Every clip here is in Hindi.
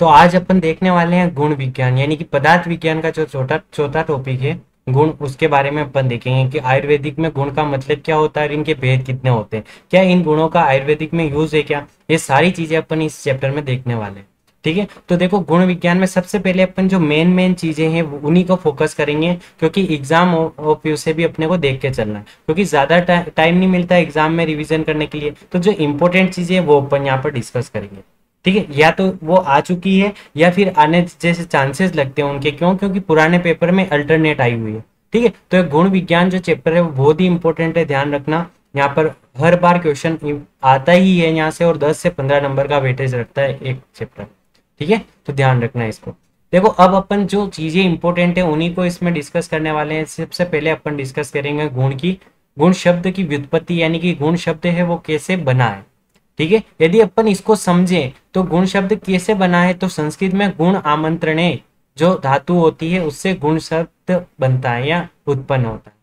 तो आज अपन देखने वाले हैं गुण विज्ञान यानी कि पदार्थ विज्ञान का जो छोटा चौथा टॉपिक है गुण, उसके बारे में अपन देखेंगे कि आयुर्वेदिक में गुण का मतलब क्या होता है और इनके भेद कितने होते हैं, क्या इन गुणों का आयुर्वेदिक में यूज है क्या, ये सारी चीजें अपन इस चैप्टर में देखने वाले हैं। ठीक है, तो देखो गुण विज्ञान में सबसे पहले अपन जो मेन मेन चीजें हैं उन्हीं को फोकस करेंगे, क्योंकि एग्जाम ऑफ व्यू से भी अपने को देख के चलना है, क्योंकि ज्यादा टाइम नहीं मिलता एग्जाम में रिवीजन करने के लिए। तो जो इंपॉर्टेंट चीजें हैं वो अपन यहाँ पर डिस्कस करेंगे। ठीक है, या तो वो आ चुकी है या फिर आने जैसे चांसेस लगते हैं उनके, क्यों, क्योंकि पुराने पेपर में अल्टरनेट आई हुई है। ठीक है, तो गुण विज्ञान जो चैप्टर है वो बहुत ही इंपॉर्टेंट है, ध्यान रखना। यहाँ पर हर बार क्वेश्चन आता ही है यहाँ से, और 10 से 15 नंबर का वेटेज रखता है एक चैप्टर। ठीक है, तो ध्यान रखना इसको। देखो अब अपन जो चीजें इंपॉर्टेंट है उन्हीं को इसमें डिस्कस करने वाले हैं। सबसे पहले अपन डिस्कस करेंगे गुण शब्द की व्युत्पत्ति, यानी कि गुण शब्द है वो कैसे बना है। ठीक है, यदि अपन इसको समझें तो गुण शब्द कैसे बना है, तो संस्कृत में गुण आमंत्रणे जो धातु होती है उससे गुण शब्द बनता है या उत्पन्न होता है।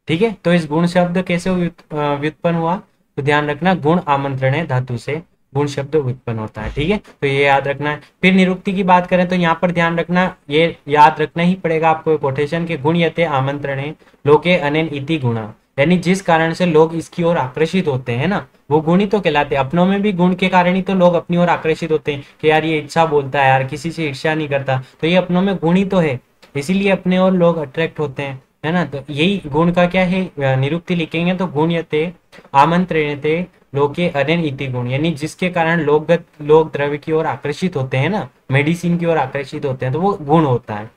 ठीक है, तो इस गुण शब्द कैसे व्युत्पन्न हुआ, तो ध्यान रखना गुण आमंत्रणे धातु से गुण शब्द उत्पन्न होता है। ठीक है, तो ये याद रखना है। फिर निरुक्ति की बात करें तो यहाँ पर ध्यान रखना, ये याद रखना ही पड़ेगा आपको कोटेशन के गुण यते आमंत्रणे लोके अनेन इति गुणा, यानी जिस कारण से लोग इसकी ओर आकर्षित होते हैं ना, वो गुण ही तो कहलाते हैं। अपनों में भी गुण के कारण ही तो लोग अपनी ओर आकर्षित होते हैं कि यार ये इच्छा बोलता है, यार किसी से ईर्ष्या नहीं करता, तो ये अपनों में गुण ही तो है, इसीलिए अपने ओर लोग अट्रैक्ट होते हैं, है ना। तो यही गुण का क्या है, निरुक्ति लिखेंगे तो गुण यते आमंत्रणते लोके अनेन इति गुण, यानी जिसके कारण लोग द्रव्य की ओर आकर्षित होते हैं ना, मेडिसिन की ओर आकर्षित होते हैं, तो वो गुण होता है।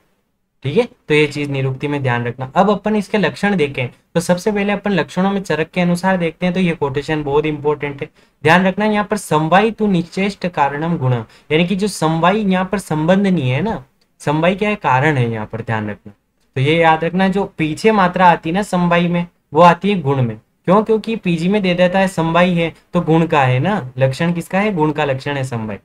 ठीक है, तो ये चीज निरुक्ति में ध्यान रखना। अब अपन इसके लक्षण देखें तो सबसे पहले अपन लक्षणों में चरक के अनुसार देखते हैं, तो ये कोटेशन बहुत इंपॉर्टेंट है, ध्यान रखना। यहाँ पर समवायी तु निश्चेष्ट कारणम गुण, यानी कि जो समवायी यहाँ पर संबंध नहीं है ना, समवायी क्या है, कारण है यहाँ पर, ध्यान रखना। तो ये याद रखना, जो पीछे मात्रा आती है ना समवायी में, वो आती है गुण में। क्यों, क्योंकि पीजी में दे देता है समवायी है तो गुण का है ना, लक्षण किसका है, गुण का लक्षण है समवायी,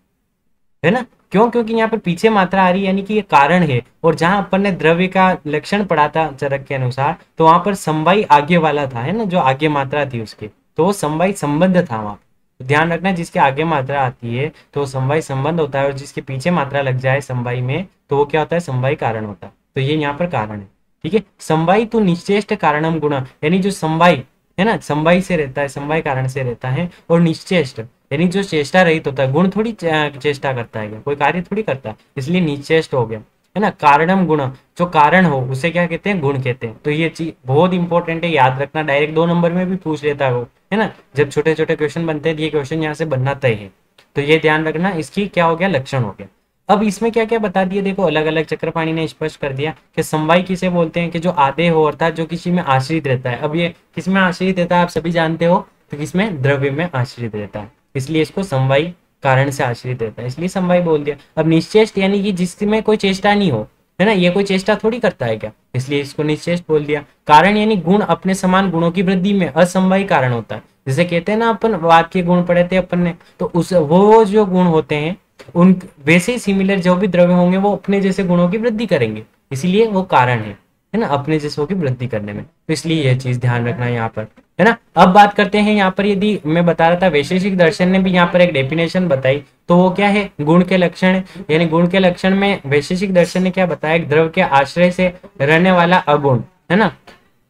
है ना। क्यों, क्योंकि यहाँ पर पीछे मात्रा आ रही है यानी कि ये कारण है, और जहां अपन ने द्रव्य का लक्षण पढ़ा था चरक के अनुसार, तो वहां पर समवायी आगे वाला था, है ना, जो आगे मात्रा थी उसके, तो वो समवायी संबंध था वहां। तो ध्यान रखना, जिसके आगे मात्रा आती है तो समवायी संबंध होता है, और जिसके पीछे मात्रा लग जाए समवायी में तो वो क्या होता है, समवायी कारण होता है। तो ये यहाँ पर कारण है। ठीक है, समवायी तो निश्चेष्ट कारणम गुण, यानी जो समवायी है ना, समवायी से रहता है, समवायी कारण से रहता है, और निश्चेष्ट यानी जो चेष्टा रहित होता है, गुण थोड़ी चेष्टा करता है क्या, कोई कार्य थोड़ी करता है, इसलिए निश्चेष्ट हो गया, है ना। कारणम गुण, जो कारण हो उसे क्या कहते हैं, गुण कहते हैं। तो ये चीज बहुत इंपॉर्टेंट है, याद रखना, डायरेक्ट 2 नंबर में भी पूछ लेता है वो, है ना, जब छोटे छोटे क्वेश्चन बनते हैं, ये क्वेश्चन यहाँ से बनना तय है। तो ये ध्यान रखना, इसकी क्या हो गया, लक्षण हो गया। अब इसमें क्या क्या बता दिया, देखो अलग अलग चक्रपाणी ने स्पष्ट कर दिया कि समवाय किसे बोलते हैं, कि जो आधे हो अर्थात जो किसी में आश्रित रहता है। अब ये किस में आश्रित रहता है आप सभी जानते हो, तो किसमें, द्रव्य में आश्रित रहता है, इसलिए इसको समवायी कारण से आश्रित रहता है, इसलिए समवायी बोल दिया। अब निश्चेष्ट यानी कि जिसमें कोई चेष्टा नहीं हो, है ना, ये कोई चेष्टा थोड़ी करता है क्या, इसलिए इसको निश्चेष्ट बोल दिया। कारण यानी गुण अपने समान गुणों की वृद्धि में असमवायी कारण होता है, जैसे कहते हैं ना अपन वाद के गुण पढ़े थे अपन ने, तो उस वो जो गुण होते हैं उन वैसे ही सिमिलर जो भी द्रव्य होंगे वो अपने जैसे गुणों की वृद्धि करेंगे, इसीलिए वो कारण है ना, अपने जैसों की वृद्धि करने में। तो इसलिए यह चीज ध्यान रखना यहाँ पर, है ना। अब बात करते हैं यहाँ पर, यदि मैं बता रहा था वैशेषिक दर्शन ने भी यहाँ पर एक डेफिनेशन बताई, तो वो क्या है, गुण के लक्षण है। यानी गुण के लक्षण में वैशेषिक दर्शन ने क्या बताया, एक द्रव्य के आश्रय से रहने वाला अगुण, है ना।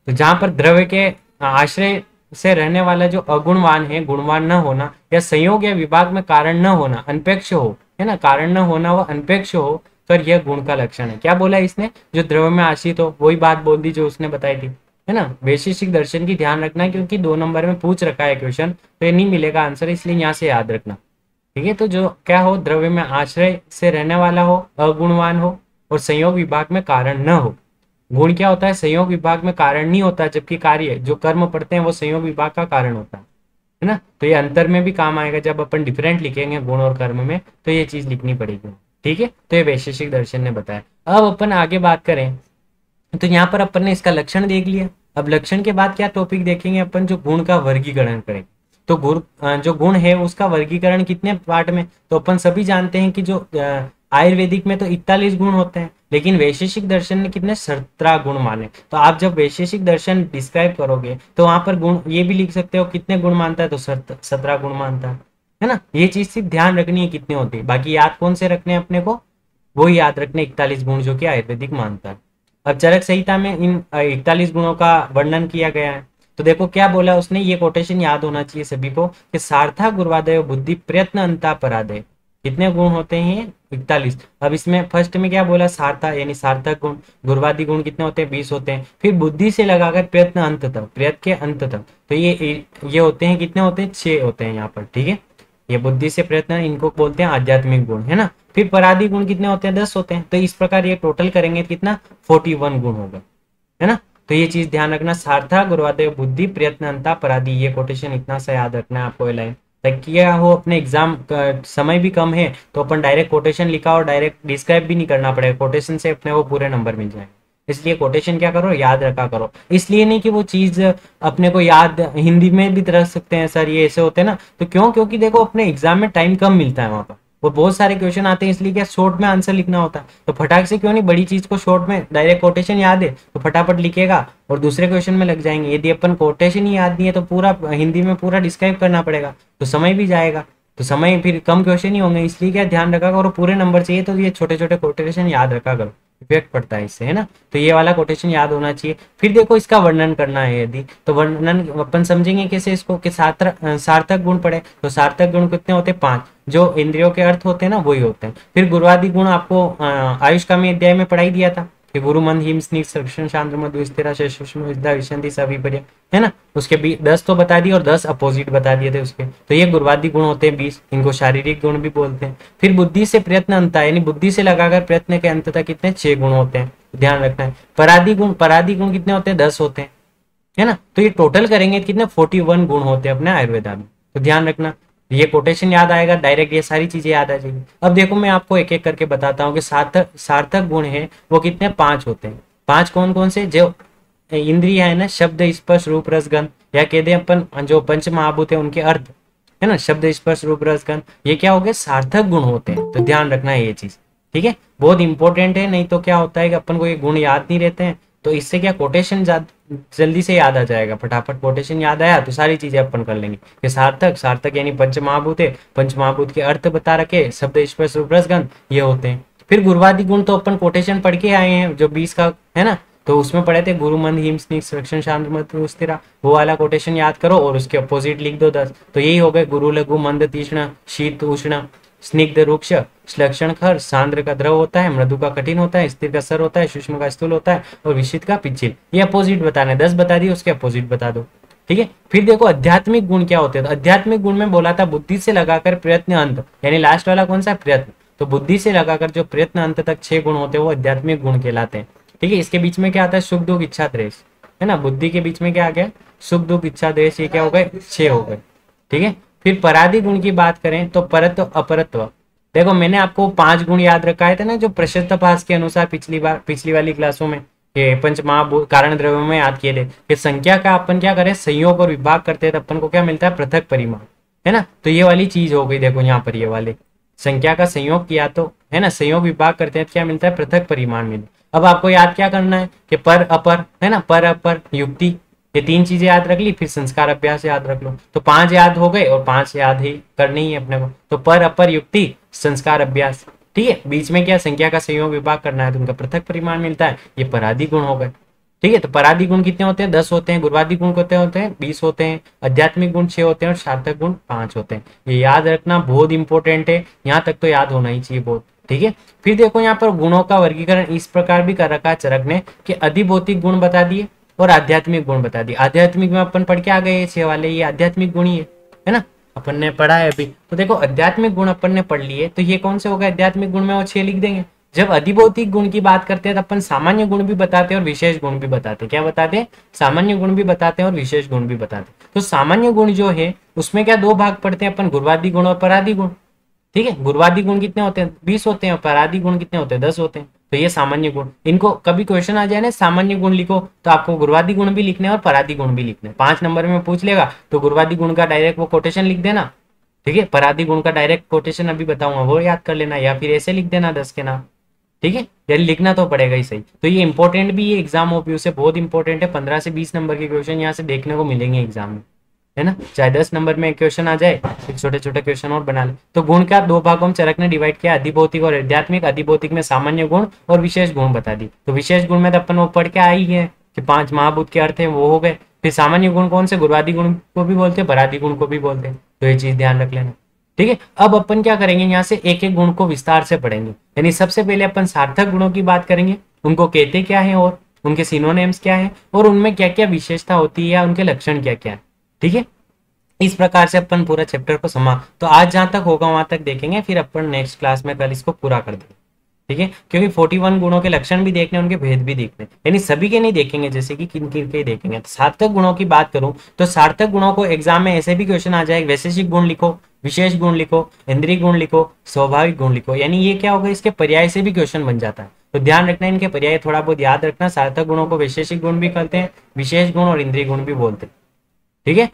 तो जहां पर द्रव्य के आश्रय से रहने वाला जो अगुणवान है, गुणवान न होना, या संयोग या विभाग में कारण न होना, अनपेक्ष हो, है ना, कारण न होना व अनपेक्ष हो, तो यह गुण का लक्षण है। क्या बोला इसने, जो द्रव्य में आश्रित हो, वही बात बोल दी जो उसने बताई थी, है ना। वैशेषिक दर्शन की ध्यान रखना, क्योंकि 2 नंबर में पूछ रखा है क्वेश्चन, तो ये नहीं मिलेगा आंसर, इसलिए यहाँ से याद रखना। ठीक है, तो जो क्या हो, द्रव्य में आश्रय से रहने वाला हो, अगुणवान हो, और संयोग विभाग में कारण न हो। गुण क्या होता है, संयोग विभाग में कारण नहीं होता, जबकि कार्य जो कर्म पढ़ते हैं वो संयोग विभाग का कारण होता है ना। तो ये अंतर में भी काम आएगा, जब अपन डिफरेंट लिखेंगे गुण और कर्म में, तो ये चीज लिखनी पड़ेगी। ठीक है, तो ये वैशेषिक दर्शन ने बताया। अब अपन आगे बात करें तो यहाँ पर अपन ने इसका लक्षण देख लिया। अब लक्षण के बाद क्या टॉपिक देखेंगे अपन, जो गुण का वर्गीकरण करेंगे। तो जो गुण है उसका वर्गीकरण कितने पार्ट में, तो अपन सभी जानते हैं कि जो आयुर्वेदिक में तो 41 गुण होते हैं, लेकिन वैशेषिक दर्शन ने कितने 17 गुण माने। तो आप जब वैशेषिक दर्शन डिस्क्राइब करोगे तो वहां पर गुण ये भी लिख सकते हो, कितने गुण मानता है, तो 17 गुण मानता है। है ना। ये चीज सिर्फ ध्यान रखनी है कितने होते हैं, बाकी याद कौन से रखने हैं अपने को, वो याद रखने 41 गुण जो कि आयुर्वेदिक मानता है। अब चरक संहिता में इन 41 गुणों का वर्णन किया गया है। तो देखो क्या बोला उसने, ये कोटेशन याद होना चाहिए सभी को कि सार्था गुर्वादय बुद्धि प्रयत्न अंता परादय, कितने गुण होते हैं 41। अब इसमें फर्स्ट में क्या बोला, सार्था यानी सार्थक गुण, गुर्वादि गुण कितने होते हैं 20 होते हैं, फिर बुद्धि से लगाकर प्रयत्न अंत तक, प्रयत्न के अंत तक, तो ये होते हैं कितने होते हैं 6 होते हैं यहाँ पर, ठीक है। ये बुद्धि से प्रयत्न इनको बोलते हैं आध्यात्मिक गुण, है ना। फिर परादि गुण कितने होते हैं 10 होते हैं, तो इस प्रकार ये टोटल करेंगे तो कितना 41 गुण होगा, है ना। तो ये चीज ध्यान रखना, सार्था गुरुवादेव बुद्धि प्रयत्न अंता परादि, ये कोटेशन इतना सा याद रखना है आपको, लाइन ताकि क्या हो अपने एग्जाम का समय भी कम है तो अपन डायरेक्ट कोटेशन लिखा और डायरेक्ट डिस्क्राइब भी नहीं करना पड़ेगा, कोटेशन से अपने को पूरे नंबर मिल जाएंगे। इसलिए कोटेशन क्या करो, याद रखा करो। इसलिए नहीं कि वो चीज अपने को याद हिंदी में भी रख सकते हैं सर, ये ऐसे होते हैं ना, तो क्यों, क्योंकि देखो अपने एग्जाम में टाइम कम मिलता है वहां पर, वो बहुत सारे क्वेश्चन आते हैं, इसलिए क्या शॉर्ट में आंसर लिखना होता है। तो फटाक से क्यों नहीं बड़ी चीज को शॉर्ट में, डायरेक्ट कोटेशन याद है तो फटाफट लिखेगा और दूसरे क्वेश्चन में लग जाएंगे। यदि अपन कोटेशन ही याद नहीं है तो पूरा हिंदी में पूरा डिस्क्राइब करना पड़ेगा, तो समय भी जाएगा, तो समय फिर कम क्वेश्चन ही होंगे। इसलिए क्या ध्यान रखा करो, पूरे नंबर चाहिए तो ये छोटे छोटे कोटेशन याद रखा करो, इफेक्ट पड़ता है इससे, है ना। तो ये वाला कोटेशन याद होना चाहिए। फिर देखो इसका वर्णन करना है, यदि तो वर्णन अपन समझेंगे कैसे इसको, कि सार्थक गुण पड़े, तो सार्थक गुण कितने होते हैं 5, जो इंद्रियों के अर्थ होते हैं ना वही होते हैं। फिर गुरुवादि गुण आपको आयुष का में अध्याय में पढ़ाई दिया था कि गुरु मंद हिम स्निग्ध सक्षण शांत मधु स्थिरा सूक्ष्म विद्या विशंति सविपर्य, है ना। उसके 10 तो बता दिए और 10 अपोजिट बता दिए थे उसके, तो ये गुरुवादि गुण होते हैं 20, इनको शारीरिक गुण भी बोलते हैं। फिर बुद्धि से प्रयत्न अंत, यानी बुद्धि से लगाकर प्रयत्न के अंत तक कितने 6 गुण होते हैं, ध्यान रखना है। परादि गुण कितने होते हैं 10 होते हैं, है ना। तो ये टोटल करेंगे कितने 41 गुण होते हैं अपने आयुर्वेदा में, तो ध्यान रखना। ये कोटेशन याद आएगा डायरेक्ट, ये सारी चीजें याद आ जाएगी। अब देखो मैं आपको एक एक करके बताता हूँ कि सार्थक सार्थक गुण है वो कितने 5 होते हैं। 5 कौन कौन से, जो इंद्रिय है ना, शब्द स्पर्श रूप रस गंध, या कह दे अपन जो पंच महाभूत है उनके अर्थ, है ना, शब्द स्पर्श रूप रस गंध, ये क्या हो गए सार्थक गुण होते हैं। तो ध्यान रखना है ये चीज, ठीक है, बहुत इंपॉर्टेंट है। नहीं तो क्या होता है कि अपन को ये गुण याद नहीं रहते हैं, तो इससे क्या कोटेशन जल्दी से याद आ जाएगा, फटाफट कोटेशन याद आया तो सारी चीजें अपन कर लेंगे। कि सार्थक, सार्थक यानी पंच महाभूत है, पंच महाभूत के अर्थ बता रखे, शब्द स्पर्श रूप रस गंध ये होते हैं। फिर गुरुवादि गुण तो अपन कोटेशन पढ़ के आए हैं जो 20 का है ना, तो उसमें पढ़े थे गुरु मंद हिम स्निग्ध सक्षण शांत मधु स्थिरा, वो वाला कोटेशन याद करो और उसके अपोजिट लिख दो 10, तो यही हो गए गुरु लघु मंद तीक्ष्ण शीत उष्ण स्निग्ध रुक्ष श्लक्षण खर, सांद्र का द्रव होता है, मृदु का कठिन होता है, स्थिर का सर होता है, सूक्ष्म का स्थूल होता है और विशिष्ट का पिछिल। ये अपोजिट बताना है, 10 बता दिए उसके अपोजिट बता दो, ठीक है। फिर देखो आध्यात्मिक गुण क्या होते हैं, तो आध्यात्मिक गुण में बोला था बुद्धि से लगाकर प्रयत्न अंत, यानी लास्ट वाला कौन सा प्रयत्न, तो बुद्धि से लगाकर जो प्रयत्न अंत तक 6 गुण होते हैं वो आध्यात्मिक गुण कहलाते हैं, ठीक है। इसके बीच में क्या आता है सुख दुख इच्छा द्वेष, है ना, बुद्धि के बीच में क्या आ गया सुख दुख इच्छा द्वेष, ये क्या हो गए 6 हो गए, ठीक है। फिर परादि गुण की बात करें तो परत्व अपरत्व, देखो मैंने आपको 5 गुण याद रखा है ना जो प्रशस्त पास के अनुसार पिछली वाली क्लासों में कि पंच महाभूत कारण द्रव्यों में याद किए थे कि संख्या का अपन क्या करें संयोग और विभाग करते हैं तो अपन को क्या मिलता है पृथक परिमाण, है ना। तो ये वाली चीज हो गई, देखो यहाँ पर ये वाले संख्या का संयोग किया तो है ना, संयोग विभाग करते हैं तो क्या मिलता है पृथक परिमाण मिलता। अब आपको याद क्या करना है कि पर अपर, है ना, पर अपर युक्ति, ये 3 चीजें याद रख ली, फिर संस्कार अभ्यास याद रख लो, तो 5 याद हो गए और 5 याद ही करनी ही अपने को, तो पर अपर युक्ति संस्कार अभ्यास, ठीक है। बीच में क्या संख्या का संयोग विभाग करना है तो उनका पृथक परिमाण मिलता है, ये परादि गुण हो गए, ठीक है। तो परादि गुण कितने होते हैं 10 होते हैं, गुरुवादि गुण कितने होते हैं 20 होते हैं, आध्यात्मिक गुण 6 होते हैं और सार्थक गुण 5 होते हैं। ये याद रखना बहुत इंपॉर्टेंट है, यहाँ तक तो याद होना ही चाहिए बहुत, ठीक है। फिर देखो यहाँ पर गुणों का वर्गीकरण इस प्रकार भी कर रखा है चरक ने कि अधिभौतिक गुण बता दिए और आध्यात्मिक गुण बता दिए। आध्यात्मिक में अपन पढ़ के आ गए 6 वाले, ये आध्यात्मिक गुण ही है ना, अपन ने पढ़ा है अभी। तो देखो आध्यात्मिक गुण अपन ने पढ़ लिए, तो ये कौन से हो गए आध्यात्मिक गुण में, वो 6 लिख देंगे। जब अधिभौतिक गुण की बात करते हैं तो अपन सामान्य गुण भी बताते हैं और विशेष गुण भी बताते हैं। क्या बताते हैं, सामान्य गुण भी बताते हैं और विशेष गुण भी बताते हैं। तो सामान्य गुण जो है उसमें क्या 2 भाग पड़ते हैं अपन, गुरुवादि गुण और परादि गुण, ठीक है। गुरुवादि गुण कितने होते हैं 20 होते हैं और परादि गुण कितने होते हैं 10 होते हैं। तो ये सामान्य गुण, इनको कभी क्वेश्चन आ जाए ना सामान्य गुण लिखो तो आपको गुरुवादि गुण भी लिखने और परादि गुण भी लिखने, 5 नंबर में पूछ लेगा तो गुरुवादि गुण का डायरेक्ट वो कोटेशन लिख देना, ठीक है। परादि गुण का डायरेक्ट कोटेशन अभी बताऊंगा वो याद कर लेना, या फिर ऐसे लिख देना 10 के नाम, ठीक है। यानी लिखना तो पड़ेगा ही सही। तो ये इंपॉर्टेंट भी, ये एग्जाम ओपीयू से बहुत इंपॉर्टेंट है, 15 से 20 नंबर के क्वेश्चन यहाँ से देखने को मिलेंगे एग्जाम में, है ना, चाहे 10 नंबर में एक क्वेश्चन आ जाए, फिर छोटे छोटे क्वेश्चन और बना ले। तो गुण का दो भागों में चरक ने डिवाइड किया, अधिभौतिक और आध्यात्मिक। अधिभौतिक में सामान्य गुण और विशेष गुण बता दी। तो विशेष गुण में तो अपन वो पढ़ के आई है कि 5 महाभूत के अर्थ है, वो हो गए। फिर सामान्य गुण कौन से, गुरुवादी गुण को भी बोलते हैं, परादी गुण को भी बोलते हैं। तो ये चीज ध्यान रख लेना, ठीक है। अब अपन क्या करेंगे, यहाँ से एक एक गुण को विस्तार से पढ़ेंगे। यानी सबसे पहले अपन सार्थक गुणों की बात करेंगे, उनको कहते क्या है और उनके सिनोनिम्स क्या है और उनमें क्या क्या विशेषता होती है या उनके लक्षण क्या क्या है, ठीक है। इस प्रकार से अपन पूरा चैप्टर को तो आज जहां तक होगा वहां तक देखेंगे, फिर अपन नेक्स्ट क्लास में कल इसको पूरा कर देंगे, ठीक है। क्योंकि 41 गुणों के लक्षण भी देखने, उनके भेद भी देखने, यानी सभी के नहीं देखेंगे, जैसे कि किन किन के देखेंगे। तो सार्थक गुणों की बात करूं तो सार्थक गुणों को एग्जाम में ऐसे भी क्वेश्चन आ जाए, वैशेषिक गुण लिखो, विशेष गुण लिखो, इंद्रिय गुण लिखो, स्वाभाविक गुण लिखो। यानी ये क्या होगा, इसके पर्याय से भी क्वेश्चन बन जाता है। तो ध्यान रखना, इनके पर्याय थोड़ा बहुत याद रखना। सार्थक गुणों को वैशेषिक गुण भी कहते हैं, विशेष गुण और इंद्रिय गुण भी बोलते हैं, ठीक है।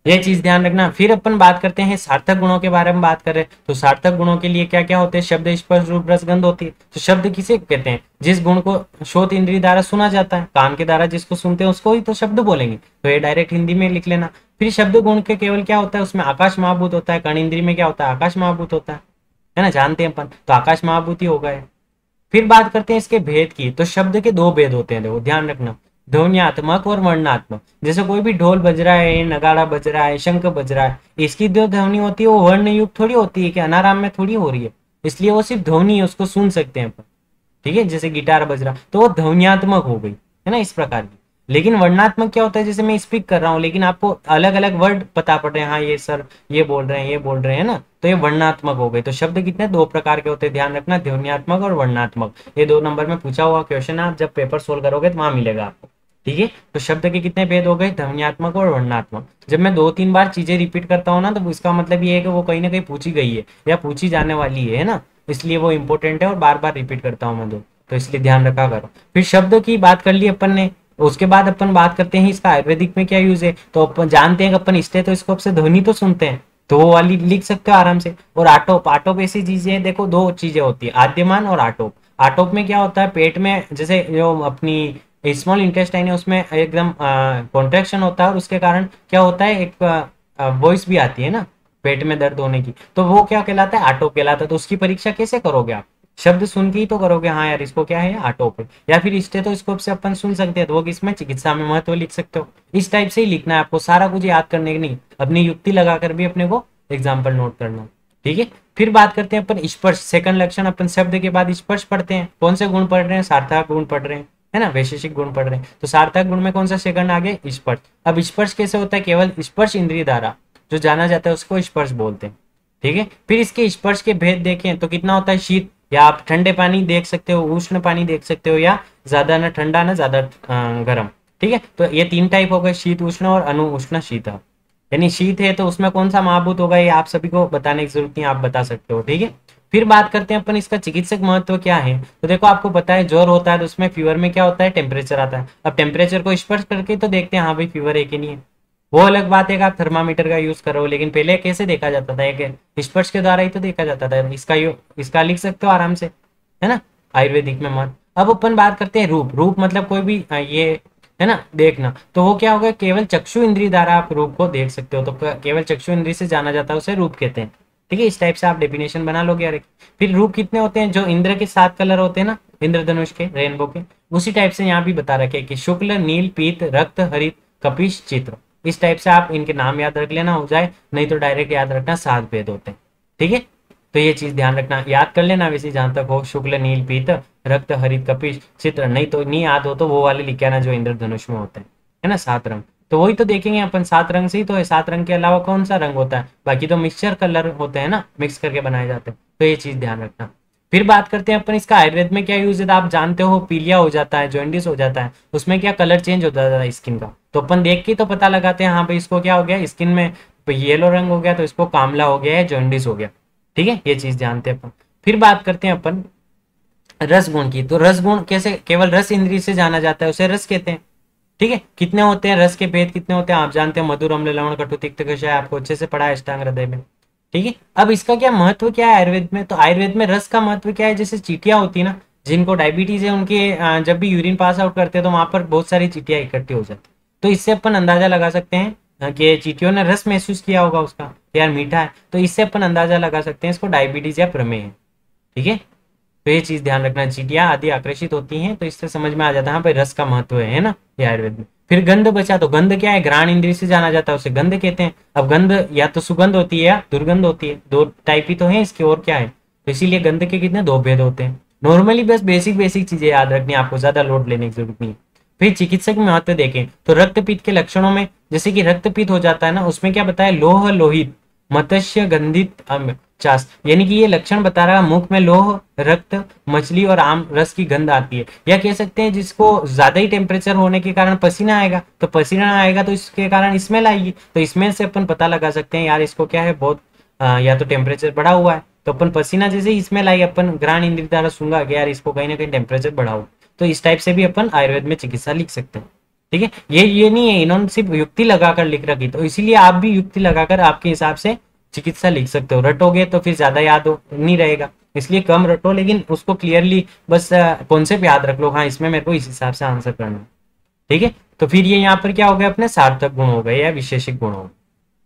ये चीज ध्यान रखना। फिर अपन बात करते हैं सार्थक गुणों के बारे में बात करें तो सार्थक गुणों के लिए क्या क्या होते हैं, शब्द, स्पर्श, रूप, रस, गंध होती है। तो शब्द किसे कहते हैं, जिस गुण को श्रोत इंद्रिय द्वारा सुना जाता है, कान के द्वारा जिसको सुनते हैं उसको ही तो शब्द बोलेंगे। तो ये डायरेक्ट हिंदी में लिख लेना। फिर शब्द गुण के केवल क्या होता है, उसमें आकाश महाभूत होता है। कर्ण इंद्रिय में क्या होता है, आकाश महाभूत होता है ना, जानते हैं अपन। तो आकाश महाभूत ही होगा। फिर बात करते हैं इसके भेद की। तो शब्द के दो भेद होते हैं, देखो ध्यान रखना, ध्वन्यात्मक और वर्णात्मक। जैसे कोई भी ढोल बज रहा है, नगाड़ा बज रहा है, शंख बज रहा है, इसकी जो ध्वनि होती है वो वर्ण युक्त थोड़ी होती है कि अनाराम में थोड़ी हो रही है, इसलिए वो सिर्फ ध्वनि है, उसको सुन सकते हैं अपन, ठीक है। जैसे गिटार बज रहा तो वो ध्वन्यात्मक हो गई, है ना, इस प्रकार की। लेकिन वर्णात्मक क्या होता है, जैसे मैं स्पीक कर रहा हूँ लेकिन आपको अलग अलग वर्ड पता पड़ रहे हैं, हाँ ये सर ये बोल रहे हैं, ये बोल रहे हैं ना, तो ये वर्णात्मक हो गए। तो शब्द कितने, दो प्रकार के होते हैं, ध्यान रखना, ध्वन्यात्मक और वर्णात्मक। ये 2 नंबर में पूछा हुआ क्वेश्चन, आप जब पेपर सोल्व करोगे तो वहां मिलेगा आपको, ठीक है। तो शब्द के कितने भेद हो गए, ध्वन्यात्मक और वर्णात्मक। जब मैं 2-3 बार चीजें रिपीट करता हूँ ना, तो इसका मतलब ये है कि वो कहीं ना कहीं पूछी गई है या पूछी जाने वाली है ना, इसलिए वो इंपॉर्टेंट है और बार बार रिपीट करता हूँ मैं तो इसलिए ध्यान रखा करो। फिर शब्द की बात कर ली अपन ने, उसके बाद अपन बात करते हैं इसका आयुर्वेदिक में क्या यूज है। तो अपन जानते हैं कि अपन स्टेथोस्कोप से ध्वनि तो सुनते हैं, तो वो वाली लिख सकते हो आराम से। और आटोप, आटोप ऐसी चीजें हैं, देखो 2 चीजें होती है, आद्यमान और आटोप। आटोप में क्या होता है, पेट में जैसे जो अपनी स्मॉल इंटेस्टाइन है उसमें एकदम कॉन्ट्रेक्शन होता है और उसके कारण क्या होता है, एक वॉइस भी आती है ना पेट में दर्द होने की, तो वो क्या कहलाता है, आटोप कहलाता है। तो उसकी परीक्षा कैसे करोगे आप, शब्द सुन के ही तो करोगे, हाँ यार इसको क्या है, आटोप है। या फिर स्टेथोस्कोप से अपन सुन सकते हैं, तो वो किसमें, चिकित्सा में महत्व लिख सकते हो। इस टाइप से ही लिखना है आपको, सारा कुछ याद करने की नहीं, अपनी युक्ति लगाकर भी अपने को एग्जाम्पल नोट करना, ठीक है। फिर बात करते हैं अपन स्पर्श, सेकंड लक्षण। अपन शब्द के बाद स्पर्श पढ़ते हैं, कौन से गुण पढ़ रहे हैं, सार्थक गुण पढ़ रहे हैं, है ना, वैशेषिक गुण पढ़ रहे हैं। तो सार्थक गुण में कौन सा सेकंड आ गया, स्पर्श। अब स्पर्श कैसे होता है, केवल स्पर्श इंद्रिय द्वारा जो जाना जाता है उसको स्पर्श बोलते हैं, ठीक है। फिर इसके स्पर्श के भेद देखें तो कितना होता है, शीत, या आप ठंडे पानी देख सकते हो, उष्ण पानी देख सकते हो, या ज्यादा ना ठंडा ना ज्यादा गर्म, ठीक है। तो ये 3 टाइप हो गए, शीत उष्ण और अनु उष्ण शीत। यानी शीत है तो उसमें कौन सा महाभूत होगा, ये आप सभी को बताने की जरूरत नहीं, आप बता सकते हो, ठीक है। फिर बात करते हैं अपन इसका चिकित्सक महत्व क्या है। तो देखो आपको पता है ज्वर होता है तो उसमें फीवर में क्या होता है, टेम्परेचर आता है। अब टेम्परेचर को स्पर्श करके तो देखते हैं हाँ भाई फीवर है कि नहीं है। वो अलग बात है कि आप थर्मामीटर का यूज करो, लेकिन पहले कैसे देखा जाता था, एक स्पर्श के द्वारा ही तो देखा जाता था। इसका लिख सकते हो आराम से, है ना, आयुर्वेदिक में मत। अब अपन बात करते हैं रूप। रूप मतलब कोई भी ये है ना देखना, तो वो क्या होगा, केवल चक्षु इंद्रिय द्वारा आप रूप को देख सकते हो, तो केवल चक्षु इंद्रिय से जाना जाता है उसे रूप कहते हैं, ठीक है। इस टाइप से आप डेफिनेशन बना लोगे यार। फिर रूप कितने होते हैं, जो इंद्र के 7 कलर होते हैं ना, इंद्रधनुष के, रेनबो के, उसी टाइप से यहाँ भी बता रखे कि शुक्ल, नील, पीत, रक्त, हरित, कपिश, चित्र। इस टाइप से आप इनके नाम याद रख लेना, हो जाए, नहीं तो डायरेक्ट याद रखना, 7 भेद होते हैं, ठीक है। तो ये चीज ध्यान रखना, याद कर लेना वैसे जहां तक हो, शुक्ल, नील, पीत, रक्त, हरित, कपिश, चित्र। नहीं तो नहीं याद हो तो वो वाले लिख आना जो इंद्रधनुष में होते हैं, है ना, 7 रंग। तो वही तो देखेंगे अपन, 7 रंग से ही तो है। 7 रंग के अलावा कौन सा रंग होता है, बाकी तो मिक्सचर कलर होते हैं ना, मिक्स करके बनाए जाते हैं। तो ये चीज ध्यान रखना। फिर बात करते हैं अपन इसका आयुर्वेद में क्या यूज है। आप जानते हो पीलिया हो जाता है, जॉइंडिस हो जाता है, उसमें क्या कलर चेंज हो जाता है स्किन का, तो अपन देख के तो पता लगाते हैं हाँ भाई इसको क्या हो गया, स्किन में येलो रंग हो गया तो इसको कामला हो गया है, जॉइंडिस हो गया, ठीक है। ये चीज जानते हैं अपन। फिर बात करते हैं अपन रस गुण की। तो रस गुण कैसे, केवल रस इंद्रिय से जाना जाता है, उसे रस कहते हैं, ठीक है। कितने होते हैं रस के भेद, कितने होते हैं आप जानते हैं, मधुर, अम्ल, लवण, कटु, तिक्त, कषाय, आपको अच्छे से पढ़ा है अष्टांग हृदय में, ठीक है। अब इसका क्या महत्व क्या है आयुर्वेद में, तो आयुर्वेद में रस का महत्व क्या है, जैसे चीटियां होती है ना, जिनको डायबिटीज है उनके जब भी यूरिन पास आउट करते हैं तो वहां पर बहुत सारी चीटियां इकट्ठी हो जाती, तो इससे अपन अंदाजा लगा सकते हैं कि चींटियों ने रस महसूस किया होगा उसका, यार मीठा है, तो इससे अपन अंदाजा लगा सकते हैं इसको डायबिटीज या प्रमेय है। ठीक है, तो ये चीज ध्यान रखना, चींटियां आदि आकर्षित होती हैं, तो इससे समझ में आ जाता है हाँ भाई रस का महत्व है ना, ये आयुर्वेद में। फिर गंध बचा, तो गंध क्या है, घ्राण इंद्रिय से जाना जाता है, उसे गंध कहते हैं। अब गंध या तो सुगंध होती है या दुर्गंध होती है, दो टाइप ही तो है इसके, और क्या है, तो इसीलिए गंध के कितने दो भेद होते हैं। नॉर्मली बस बेसिक बेसिक चीजें याद रखनी है आपको, ज्यादा लोड लेने की जरूरत नहीं है। फिर चिकित्सक महत्व देखें तो रक्तपित्त के लक्षणों में, जैसे कि रक्तपित्त हो जाता है ना, उसमें क्या बताया, लोह लोहित मत्स्य गंधित चास, यानी कि ये लक्षण बता रहा है मुख में लोह, रक्त, मछली और आम रस की गंध आती है। या कह सकते हैं जिसको ज्यादा ही टेम्परेचर होने के कारण पसीना आएगा, तो पसीना आएगा तो इसके कारण स्मेल आएगी, तो स्मेल से अपन पता लगा सकते हैं यार इसको क्या है, बहुत या तो टेम्परेचर बढ़ा हुआ है, तो अपन पसीना जैसे ही स्मेल आई अपन घ्राण इंद्रिय द्वारा सूंघा कि यार इसको कहीं ना कहीं टेम्परेचर बढ़ा हुआ, तो इस टाइप से भी अपन आयुर्वेद में चिकित्सा लिख सकते हैं। ठीक है, ये नहीं है इन्होंने सिर्फ युक्ति लगाकर लिख रखी, तो इसीलिए आप भी युक्ति लगाकर आपके हिसाब से चिकित्सा लिख सकते हो। रटोगे तो फिर ज्यादा याद हो नहीं रहेगा, इसलिए कम रटो, लेकिन उसको क्लियरली बस कॉन्सेप्ट याद रख लो, हाँ इसमें मेरे को इस हिसाब से आंसर करना है। ठीक है, तो फिर ये यहाँ पर क्या हो गया अपने सार्थक गुण हो गए या विशेषिक गुण हो गए,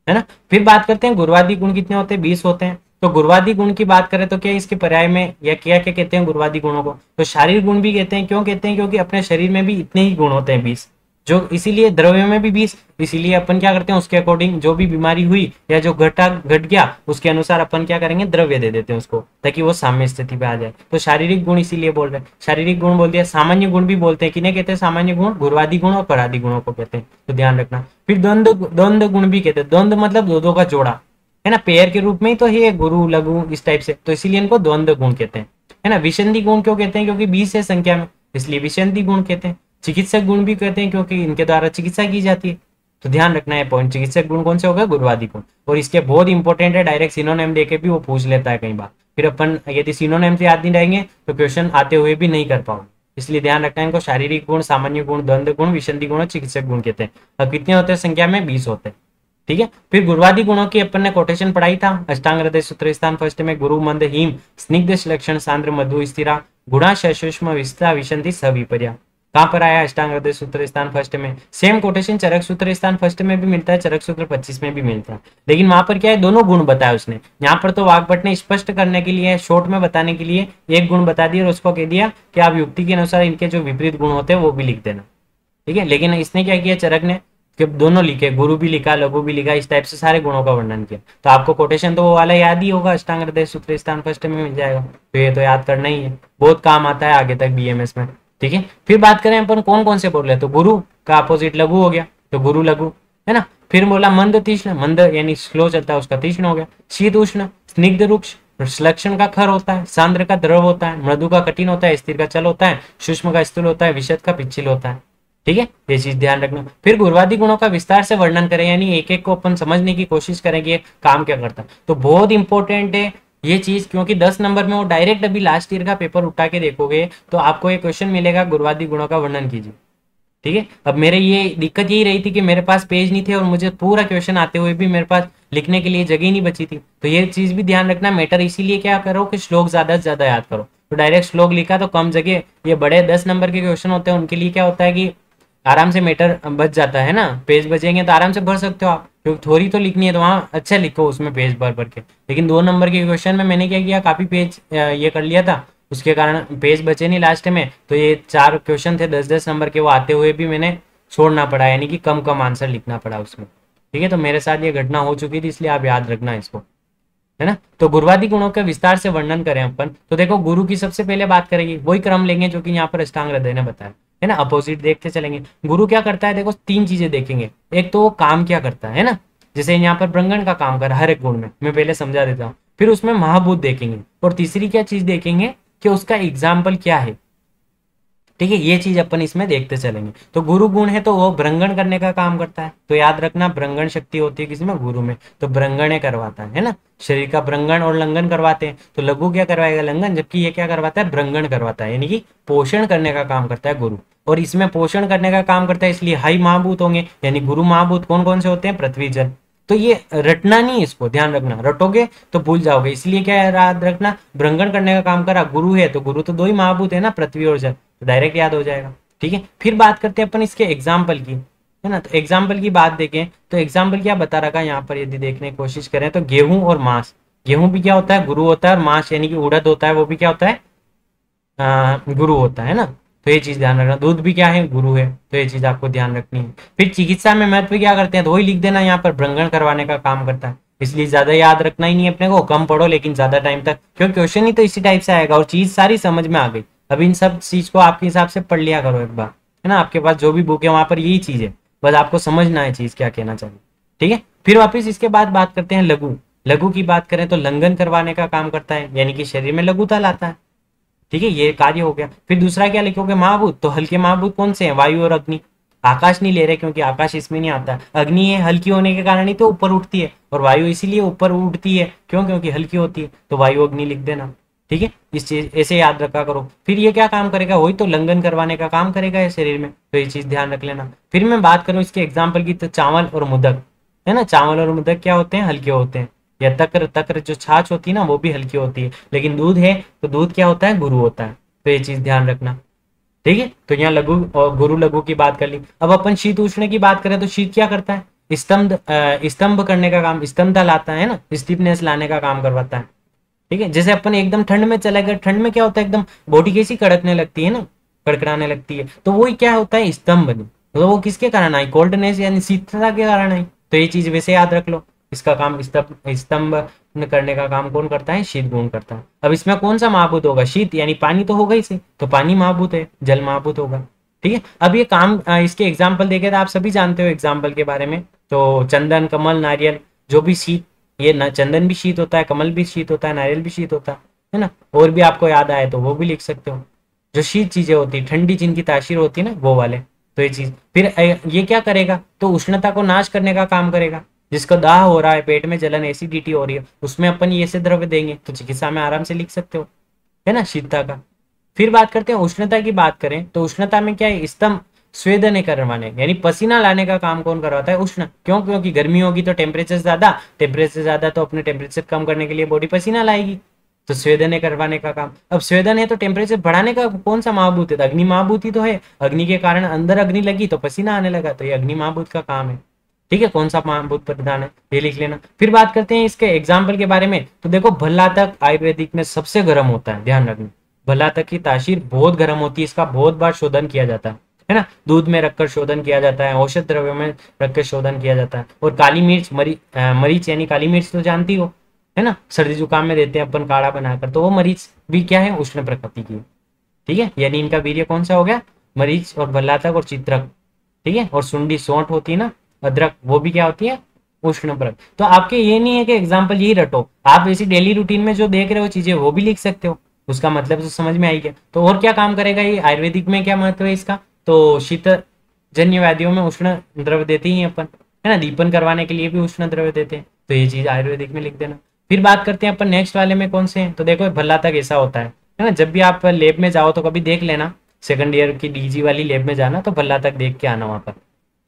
है ना। फिर बात करते हैं गुरुवादी गुण कितने होते हैं, 20 होते हैं। तो गुरुवादी गुण की बात करें तो क्या इसके पर्याय में या क्या क्या कहते हैं गुरुवादी गुणों को, तो शारीरिक गुण भी कहते हैं। क्यों कहते हैं, क्योंकि अपने शरीर में भी इतने ही गुण होते हैं 20, जो इसीलिए द्रव्य में भी 20, इसीलिए अपन क्या करते हैं उसके अकॉर्डिंग जो भी बीमारी हुई या जो घट गया उसके अनुसार अपन क्या करेंगे, द्रव्य दे देते हैं उसको, ताकि वो साम्य स्थिति पे आ जाए। तो शारीरिक गुण इसीलिए बोल रहे हैं, शारीरिक गुण बोल दिया। सामान्य गुण भी बोलते हैं, किन्हें कहते हैं सामान्य गुण, गुरुवादी गुण और परादी गुणों को कहते हैं, तो ध्यान रखना। फिर द्वंद्व गुण भी कहते हैं, द्वंद्व मतलब दो का जोड़ा, है ना, पेयर के रूप में ही तो है गुरु लघु इस टाइप से, तो इसीलिए इनको द्वंद्व गुण कहते हैं, है ना। विसंधि गुण क्यों कहते हैं, क्योंकि 20 है संख्या में, इसलिए विसंधि गुण कहते हैं। चिकित्सक गुण भी कहते हैं क्योंकि इनके द्वारा चिकित्सा की जाती है, तो ध्यान रखना है पॉइंट। चिकित्सक गुण कौन से हो गए, गुरुवादी गुण, और इसके बहुत इंपॉर्टेंट है, डायरेक्ट सिनोनिम देके भी वो पूछ लेता है कई बार, फिर अपन यदि सिनोनिम से याद नहीं रहेंगे तो क्वेश्चन आते हुए भी नहीं कर पाओगे, इसलिए ध्यान रखना है इनको। शारीरिक गुण, सामान्य गुण, द्वंद्व गुण, विसंधि गुण और चिकित्सक गुण कहते हैं। अब कितने होते हैं संख्या में, 20 होते हैं। ठीक है, फिर गुरुवादी गुणों की अपन ने कोटेशन पढ़ाई था, अष्टांग हृदय सूत्र स्थान फर्स्ट में, गुरु मंद हिम स्निग्ध लक्षण सांद्र मधु स्थिरा गुणा सूक्ष्म विस्ता विशंति सविपर्या। कहां पर आया, अष्टांग हृदय सूत्र स्थान फर्स्ट में। सेम कोटेशन चरक सूत्र स्थान फर्स्ट में भी मिलता है, चरक सूत्र 25 में भी मिलता है, लेकिन वहां पर क्या है दोनों गुण बताया उसने। यहाँ पर तो वाग्भट ने स्पष्ट करने के लिए, शॉर्ट में बताने के लिए एक गुण बता दिया और उसको कह दिया कि आप युक्ति के अनुसार इनके जो विपरीत गुण होते हैं वो भी लिख देना। ठीक है, लेकिन इसने क्या किया चरक ने कि दोनों लिखे, गुरु भी लिखा लघु भी लिखा, इस टाइप से सारे गुणों का वर्णन किया। तो आपको कोटेशन तो वो वाला याद ही होगा, अष्टांग हृदय सूत्र स्थान फर्स्ट में मिल जाएगा, तो ये तो याद करना ही है, बहुत काम आता है आगे तक बीएमएस में। ठीक है, फिर बात करें अपन कौन कौन से बोल रहे हैं, तो गुरु का अपोजिट लघु हो गया, तो गुरु लघु, है ना। फिर बोला मंद तीक्ष्ण, मंद यानी स्लो चलता है उसका तीक्ष्ण हो गया। शीत उष्ण, स्निग्ध रुक्ष लक्षण का खर होता है, सांद्र का द्रव होता है, मृदु का कठिन होता है, स्थिर का चल होता है, सूक्ष्म का स्थूल होता है, विशद का पिछिल होता है। ठीक है, ये चीज ध्यान रखना। फिर गुरुवादी गुणों का विस्तार से वर्णन करें, यानी एक एक को अपन समझने की कोशिश करेंगे काम क्या करता है, तो बहुत इंपॉर्टेंट है ये चीज, क्योंकि 10 नंबर में वो डायरेक्ट अभी लास्ट ईयर का पेपर उठा के देखोगे तो आपको एक क्वेश्चन मिलेगा गुरुवादी गुणों का वर्णन कीजिए। ठीक है, अब मेरे ये दिक्कत यही रही थी कि मेरे पास पेज नहीं थे और मुझे पूरा क्वेश्चन आते हुए भी मेरे पास लिखने के लिए जगह नहीं बची थी, तो ये चीज भी ध्यान रखना मैटर। इसीलिए क्या करो कि श्लोक ज्यादा से ज्यादा याद करो, तो डायरेक्ट श्लोक लिखा तो कम जगह, ये बड़े 10 नंबर के क्वेश्चन होते हैं उनके लिए क्या होता है कि आराम से मैटर बच जाता है ना, पेज बचेंगे तो आराम से भर सकते हो आप, क्योंकि थोड़ी तो लिखनी है तो वहाँ अच्छा लिखो उसमें पेज भर भर के। लेकिन 2 नंबर के क्वेश्चन में मैंने क्या किया, काफी पेज ये कर लिया था, उसके कारण पेज बचे नहीं लास्ट में, तो ये 4 क्वेश्चन थे 10-10 नंबर के, वो आते हुए भी मैंने छोड़ना पड़ा, यानी कि कम कम आंसर लिखना पड़ा उसमें। ठीक है, तो मेरे साथ ये घटना हो चुकी थी, इसलिए आप याद रखना इसको, है ना। तो गुरुवादी गुणों का विस्तार से वर्णन करें अपन, तो देखो गुरु की सबसे पहले बात करेंगे, वही क्रम लेंगे जो कि यहाँ पर अष्टांग हृदय ने बताया, है ना, अपोजिट देखते चलेंगे। गुरु क्या करता है, देखो 3 चीजें देखेंगे, एक तो वो काम क्या करता है ना, जैसे यहाँ पर ब्रंगण का काम कर हर एक गुण में, मैं पहले समझा देता हूँ। फिर उसमें महाभूत देखेंगे, और तीसरी क्या चीज देखेंगे कि उसका एग्जाम्पल क्या है। ठीक है, ये चीज अपन इसमें देखते चलेंगे। तो गुरु गुण है तो वो ब्रंगण करने का काम करता है, तो याद रखना ब्रंगण शक्ति होती है किसमें, गुरु में, तो ब्रंगण करवाता है ना, शरीर का ब्रंगण और लंघन करवाते हैं, तो लघु क्या करवाएगा, लंघन, जबकि ये क्या करवाता है, ब्रंगण करवाता है, यानी कि पोषण करने का काम करता है गुरु। और इसमें पोषण करने का काम करता है, इसलिए हाई महाभूत होंगे, यानी गुरु महाभूत कौन कौन से होते हैं, पृथ्वी जल। तो ये रटना नहीं, इसको ध्यान रखना, रटोगे तो भूल जाओगे, इसलिए क्या याद रखना, ब्रंगण करने का काम करा गुरु है, तो गुरु तो 2 ही महाभूत है ना, पृथ्वी और जल, तो डायरेक्ट याद हो जाएगा। ठीक है, फिर बात करते हैं अपन इसके एग्जाम्पल की, है ना। तो एग्जाम्पल की बात देखें तो एग्जाम्पल क्या बता रखा है यहाँ पर, यदि देखने की कोशिश करें तो गेहूं और मांस, गेहूं भी क्या होता है, गुरु होता है, और मांस यानी कि उड़द होता है, वो भी क्या होता है, गुरु होता है ना। तो ये चीज ध्यान रखना, दूध भी क्या है, गुरु है, तो ये चीज आपको ध्यान रखनी है। फिर चिकित्सा में महत्व क्या करते हैं, तो वही लिख देना यहाँ पर, भ्रंगण करवाने का काम करता है, इसलिए ज्यादा याद रखना ही नहीं है अपने को, कम पढ़ो लेकिन ज्यादा टाइम तक, क्योंकि क्वेश्चन ही तो इसी टाइप से आएगा और चीज सारी समझ में आ गई। अब इन सब चीज को आपके हिसाब से पढ़ लिया करो एक बार, है ना। आपके पास जो भी बुक है वहां पर यही चीज है, बस आपको समझना है चीज क्या कहना चाहिए, ठीक है। फिर वापिस इसके बाद बात करते हैं लघु। लघु की बात करें तो लंघन करवाने का काम करता है, यानी कि शरीर में लघुता लाता है, ठीक है, ये कार्य हो गया। फिर दूसरा क्या लिखोगे, महाभूत, तो हल्के महाभूत कौन से हैं, वायु और अग्नि। आकाश नहीं ले रहे क्योंकि आकाश इसमें नहीं आता है, अग्नि है हल्की होने के कारण ही तो ऊपर उठती है, और वायु इसीलिए ऊपर उठती है क्यों, क्योंकि हल्की होती है, तो वायु अग्नि लिख देना, ठीक है। इस चीज ऐसे याद रखा करो। फिर ये क्या काम करेगा, वही तो लंघन करवाने का काम करेगा ये शरीर में, तो ये चीज ध्यान रख लेना। फिर मैं बात करूं इसके एग्जाम्पल की, तो चावल और मुदक, है ना, चावल और मुदक क्या होते हैं, हल्के होते हैं। या तक्र, तक्र जो छाछ होती है ना वो भी हल्की होती है, लेकिन दूध है तो दूध क्या होता है, गुरु होता है, तो ये चीज ध्यान रखना, ठीक है। तो यहाँ लघु और गुरु लघु की बात कर ली। अब अपन शीत उष्ण की बात करें तो शीत क्या करता है, स्तंभ करने का काम, स्तंभता लाता है ना, स्टिफनेस लाने का काम करवाता है, ठीक है। जैसे अपन एकदम ठंड में चले गए, ठंड में क्या होता है, एकदम बॉडी कैसी कड़कने लगती है ना, कड़कड़ाने लगती है, तो वही क्या होता है, स्तंभ बनी, तो वो किसके कारण आई, कोल्डनेस यानी शीतलता के कारण आई, तो ये चीज वैसे याद रख लो। इसका काम स्तंभ स्तंभ करने का काम कौन करता है, शीत गुण करता है। अब इसमें कौन सा महाभूत होगा, शीत, यानी पानी तो होगा ही से, तो पानी महाभूत है, जल महाभूत होगा, ठीक है। अब ये काम इसके एग्जाम्पल देखे तो आप सभी जानते हो एग्जाम्पल के बारे में, तो चंदन, कमल, नारियल, जो भी शीत, ये चंदन भी शीत होता है, कमल भी शीत होता है, नारियल भी शीत होता है ना। और भी आपको याद आए तो वो भी लिख सकते हो, जो शीत चीजें होती है, ठंडी जिनकी तासीर होती है ना, वो वाले, तो ये चीज। फिर ये क्या करेगा, तो उष्णता को नाश करने का काम करेगा, जिसको दाह हो रहा है, पेट में जलन, एसिडिटी हो रही है, उसमें अपन ये से द्रव्य देंगे तो चिकित्सा में आराम से लिख सकते हो, है ना, शीतता का। फिर बात करते हैं उष्णता की, बात करें तो उष्णता में क्या है, स्तंभ स्वेदन करवाने, यानी पसीना लाने का काम कौन करवाता है, उष्ण, क्यों, क्योंकि गर्मी होगी तो टेम्परेचर ज्यादा, टेम्परेचर ज्यादा तो अपने टेम्परेचर कम करने के लिए बॉडी पसीना लाएगी, तो स्वेदन करवाने का काम। अब स्वेदन है तो टेम्परेचर बढ़ाने का कौन सा महाभूत है, तो अग्नि महाभूत ही तो है, अग्नि के कारण अंदर अग्नि लगी तो पसीना आने लगा, तो ये अग्नि महाभूत का काम है, ठीक है। कौन सा महाभूत प्रधान है ये लिख लेना। फिर बात करते हैं इसके एग्जाम्पल के बारे में, तो देखो भल्लातक आयुर्वेदिक में सबसे गर्म होता है, ध्यान रखना, भल्लातक की तासीर बहुत गर्म होती है, इसका बहुत बार शोधन किया जाता है ना, दूध में रखकर शोधन किया जाता है, औषध द्रव्य में रखकर शोधन किया जाता है। और काली मिर्च, मरीच यानी काली मिर्च तो जानती हो, है ना, सर्दी जुकाम में देते हैं अपन काढ़ा बनाकर, तो वो मरीच भी क्या है, उष्ण प्रकृति की, ठीक है। यानी इनका वीर्य कौन सा हो गया, मरीच और भल्लातक और चित्रक, ठीक है। और सुंडी, सौंठ होती है ना, अदरक, वो भी क्या होती है, उष्ण प्रकृति। तो आपके ये नहीं है कि एग्जाम्पल यही रटो, आप ऐसी डेली रूटीन में जो देख रहे हो चीजें वो भी लिख सकते हो, उसका मतलब तो समझ में आई गया। तो और क्या काम करेगा ये, आयुर्वेदिक में क्या महत्व है इसका, तो शीत जन्य व्याधियों में उष्ण द्रव्य देते ही अपन, है ना, दीपन करवाने के लिए भी उष्ण द्रव्य देते हैं, तो ये चीज आयुर्वेदिक में लिख देना। फिर बात करते हैं अपन नेक्स्ट वाले में कौन से हैं, तो देखो भल्लातक ऐसा होता है ना, जब भी आप लैब में जाओ तो कभी देख लेना, सेकंड ईयर की डीजी वाली लैब में जाना तो भल्लातक देख के आना वहां पर,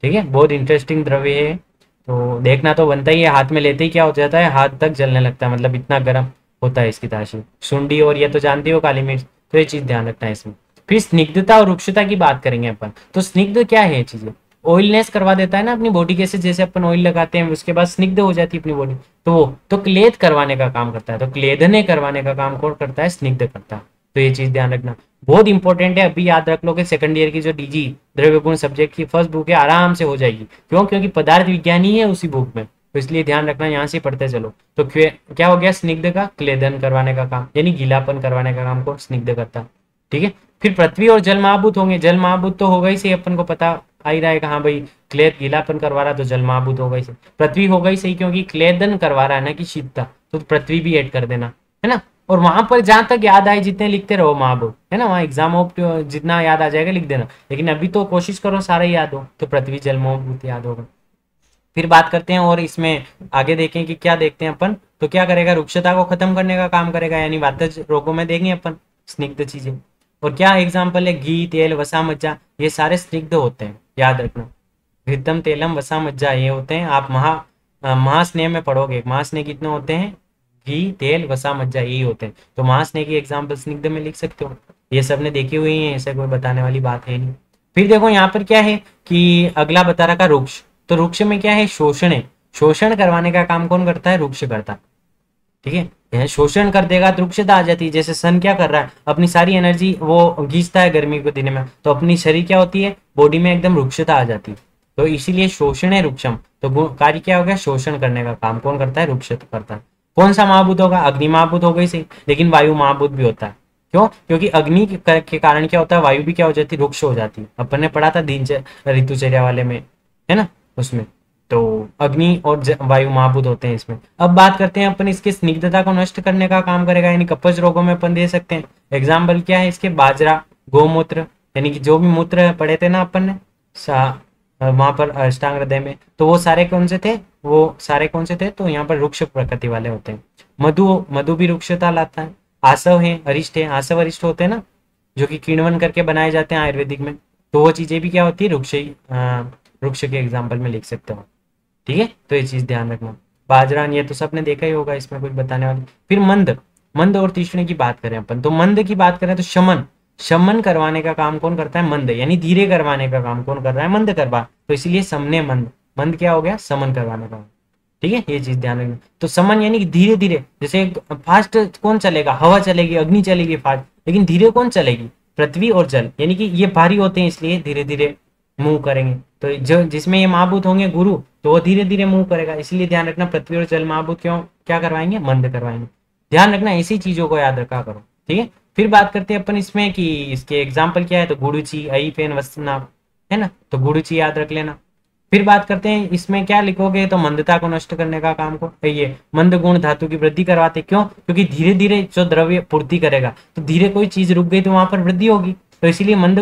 ठीक है। बहुत इंटरेस्टिंग द्रव्य है, तो देखना तो बनता ही है, हाथ में लेते ही क्या हो जाता है, हाथ तक जलने लगता है, मतलब इतना गर्म होता है इसकी तासीर। सुंडी और ये तो जानती हो काली मिर्च, तो ये चीज ध्यान रखना है इसमें। फिर स्निग्धता और रुक्षता की बात करेंगे अपन, तो स्निग्ध क्या है, ये चीजें ऑयलनेस करवा देता है ना अपनी बॉडी के, जैसे अपन ऑयल लगाते हैं उसके बाद स्निग्ध हो जाती है अपनी बॉडी, तो वो तो क्लेद करवाने का काम करता है, तो क्लेदने करवाने का काम कौन करता है, स्निग्ध करता है, तो ये चीज ध्यान रखना, बहुत इंपॉर्टेंट है। अभी याद रख लो कि सेकंड ईयर की जो डीजी द्रव्य गुण सब्जेक्ट की फर्स्ट बुक है आराम से हो जाएगी, क्यों, क्योंकि पदार्थ विज्ञान ही है उसी बुक में, तो इसलिए ध्यान रखना, यहाँ से पढ़ते चलो। तो क्या हो गया, स्निग्ध का क्लेदन करवाने का काम, यानी गीलापन करवाने का काम को स्निग्ध करता है, ठीक है। फिर पृथ्वी और जल महाभूत होंगे, जल महाभूत तो होगा ही सही, अपन को पता आ ही रहा है, हाँ भाई क्लेद गीलापन करवा रहा तो जल महाभूत होगा ही सही, पृथ्वी होगा ही सही क्योंकि क्लेदन करवा रहा है ना कि शीतता, तो पृथ्वी भी ऐड कर देना, है ना। और वहां पर जहां तक याद आए जितने लिखते रहो महाभूत, है ना, वहां एग्जाम हो जितना याद आ जाएगा लिख देना, लेकिन अभी तो कोशिश करो सारा याद हो, तो पृथ्वी जल महाभूत याद होगा। फिर बात करते हैं और इसमें आगे देखें कि क्या देखते हैं अपन, तो क्या करेगा, रुक्षता को खत्म करने का काम करेगा, यानी वातज रोगों में देंगे अपन स्निग्ध चीजें। और क्या एग्जाम्पल है, घी, तेल, वसा, मज्जा, ये सारे स्निग्ध होते हैं, याद रखना, घृतम, तेलम, वसा, मज्जा ये होते हैं। आप महास्नेह में पढ़ोगे, महास्नेह कितने होते हैं, घी, तेल, वसा, मज्जा यही होते हैं, तो महास्नेह की एग्जाम्पल स्निग्ध में लिख सकते हो, ये सब ने देखी हुई है, ऐसे कोई बताने वाली बात है नहीं। फिर देखो यहाँ पर क्या है कि अगला बता रखा रुक्ष, तो रुक्ष में क्या है, शोषण है, शोषण करवाने का काम कौन करता है, रुक्ष करता है। ठीक है, यह शोषण कर देगा तो रुक्षता आ जाती है। जैसे सन क्या कर रहा है, अपनी सारी एनर्जी वो खींचता है गर्मी के दिन में, तो अपनी शरीर क्या होती है, बॉडी में एकदम रुक्षता आ जाती है। तो इसीलिए शोषण है रुक्षम, तो कार्य क्या हो गया, शोषण करने का काम कौन करता है, रुक्षत करता है। कौन सा महाभूत होगा, अग्नि महाभूत हो गई सही, लेकिन वायु महाभूत भी होता है। क्यों, क्योंकि अग्नि के कारण क्या होता है, वायु भी क्या हो जाती है, रुक्ष हो जाती है। अपन ने पढ़ा था ऋतुचर्या वाले में, है ना, उसमें। तो अग्नि और वायु महाभूत होते हैं इसमें। अब बात करते हैं अपन इसके स्निग्धता को नष्ट करने का काम करेगा, यानी कपच रोगों में अपन दे सकते हैं। एग्जाम्पल क्या है इसके, बाजरा, गोमूत्र, यानी कि जो भी मूत्र पढ़े थे ना अपन ने वहां पर अष्टांग हृदय में, तो वो सारे कौन से थे, वो सारे कौन से थे, तो यहाँ पर रुक्ष प्रकृति वाले होते हैं। मधु, मधु भी रुक्षता लाता है। आसव है, अरिष्ट है, आसव अरिष्ट होते हैं ना, जो कि किण्वन करके बनाए जाते हैं आयुर्वेदिक में, तो वो चीजें भी क्या होती है, रुक्ष के एग्जाम्पल में लिख सकते हो। ठीक है, तो ये चीज ध्यान रखना। बाजरा ये तो सबने देखा ही होगा, इसमें कुछ बताने वाली। फिर मंद, मंद और तीक्ष्ण की बात करें अपन, तो मंद की बात करें तो शमन, शमन करवाने का काम कौन करता है, मंद, यानी धीरे करवाने का काम कौन कर रहा है, मंद करवा, तो इसीलिए समने मंद, मंद क्या हो गया, समन करवाने का। ठीक है, ये चीज ध्यान रखना। तो समन यानी कि धीरे धीरे, जैसे फास्ट कौन चलेगा, हवा चलेगी, अग्नि चलेगी फास्ट, लेकिन धीरे कौन चलेगी, पृथ्वी और जल, यानी कि ये भारी होते हैं इसलिए धीरे धीरे मूव करेंगे। तो जो जिसमें ये महाभूत होंगे गुरु, तो वो धीरे धीरे मूव करेगा, इसलिए ध्यान रखना पृथ्वी और जल महाभूत क्यों क्या करवाएंगे, मंद करवाएंगे। ध्यान रखना, ऐसी चीजों को याद रखा करो। ठीक है, फिर बात करते हैं अपन इसमें कि इसके एग्जाम्पल क्या है, तो गुरुची, अई पेन वस्तनाभ, है ना, तो गुरुची याद रख लेना। फिर बात करते हैं इसमें क्या लिखोगे, तो मंदता को नष्ट करने का काम को, ये मंद गुण धातु की वृद्धि करवाते, क्यों, क्योंकि धीरे धीरे जो द्रव्य पूर्ति करेगा, तो धीरे कोई चीज रुक गई तो वहां पर वृद्धि होगी, तो इसीलिए मंद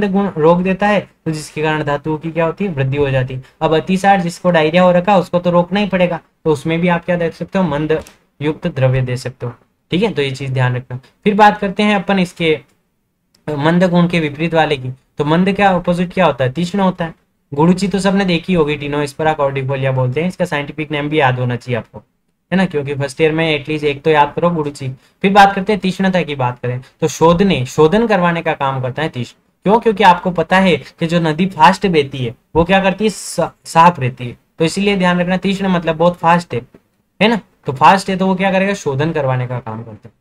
गुण रोक देता है, तो जिसके कारण धातुओं की क्या होती है, वृद्धि हो जाती है। अब अतिसार, जिसको डायरिया हो रखा, उसको तो रोकना ही पड़ेगा, तो उसमें भी आप क्या दे सकते हो, मंद युक्त द्रव्य दे सकते हो। ठीक है, तो ये चीज ध्यान रखना। फिर बात करते हैं अपन इसके मंद गुण के विपरीत वाले की, तो मंद क्या ऑपोजिट क्या होता है, तीक्ष्ण होता है। गुरुची तो सबने देखी होगी, टिनोस्पेरा कॉर्डिफोलिया बोलते हैं, इसका साइंटिफिक नेम भी याद होना चाहिए आपको, है ना, क्योंकि फर्स्ट ईयर में एटलीस्ट एक तो याद करो गुरुची। फिर बात करते हैं तीक्ष्णता की, बात करें तो शोधने, शोधन करवाने का काम करता है तीक्ष्ण। क्यों, क्योंकि आपको पता है कि जो नदी फास्ट बहती है वो क्या करती है, साफ रहती है, तो इसीलिए ध्यान रखना, तीक्ष्ण मतलब बहुत फास्ट है ना, तो फास्ट है तो वो क्या करेगा, शोधन करवाने का काम करता है।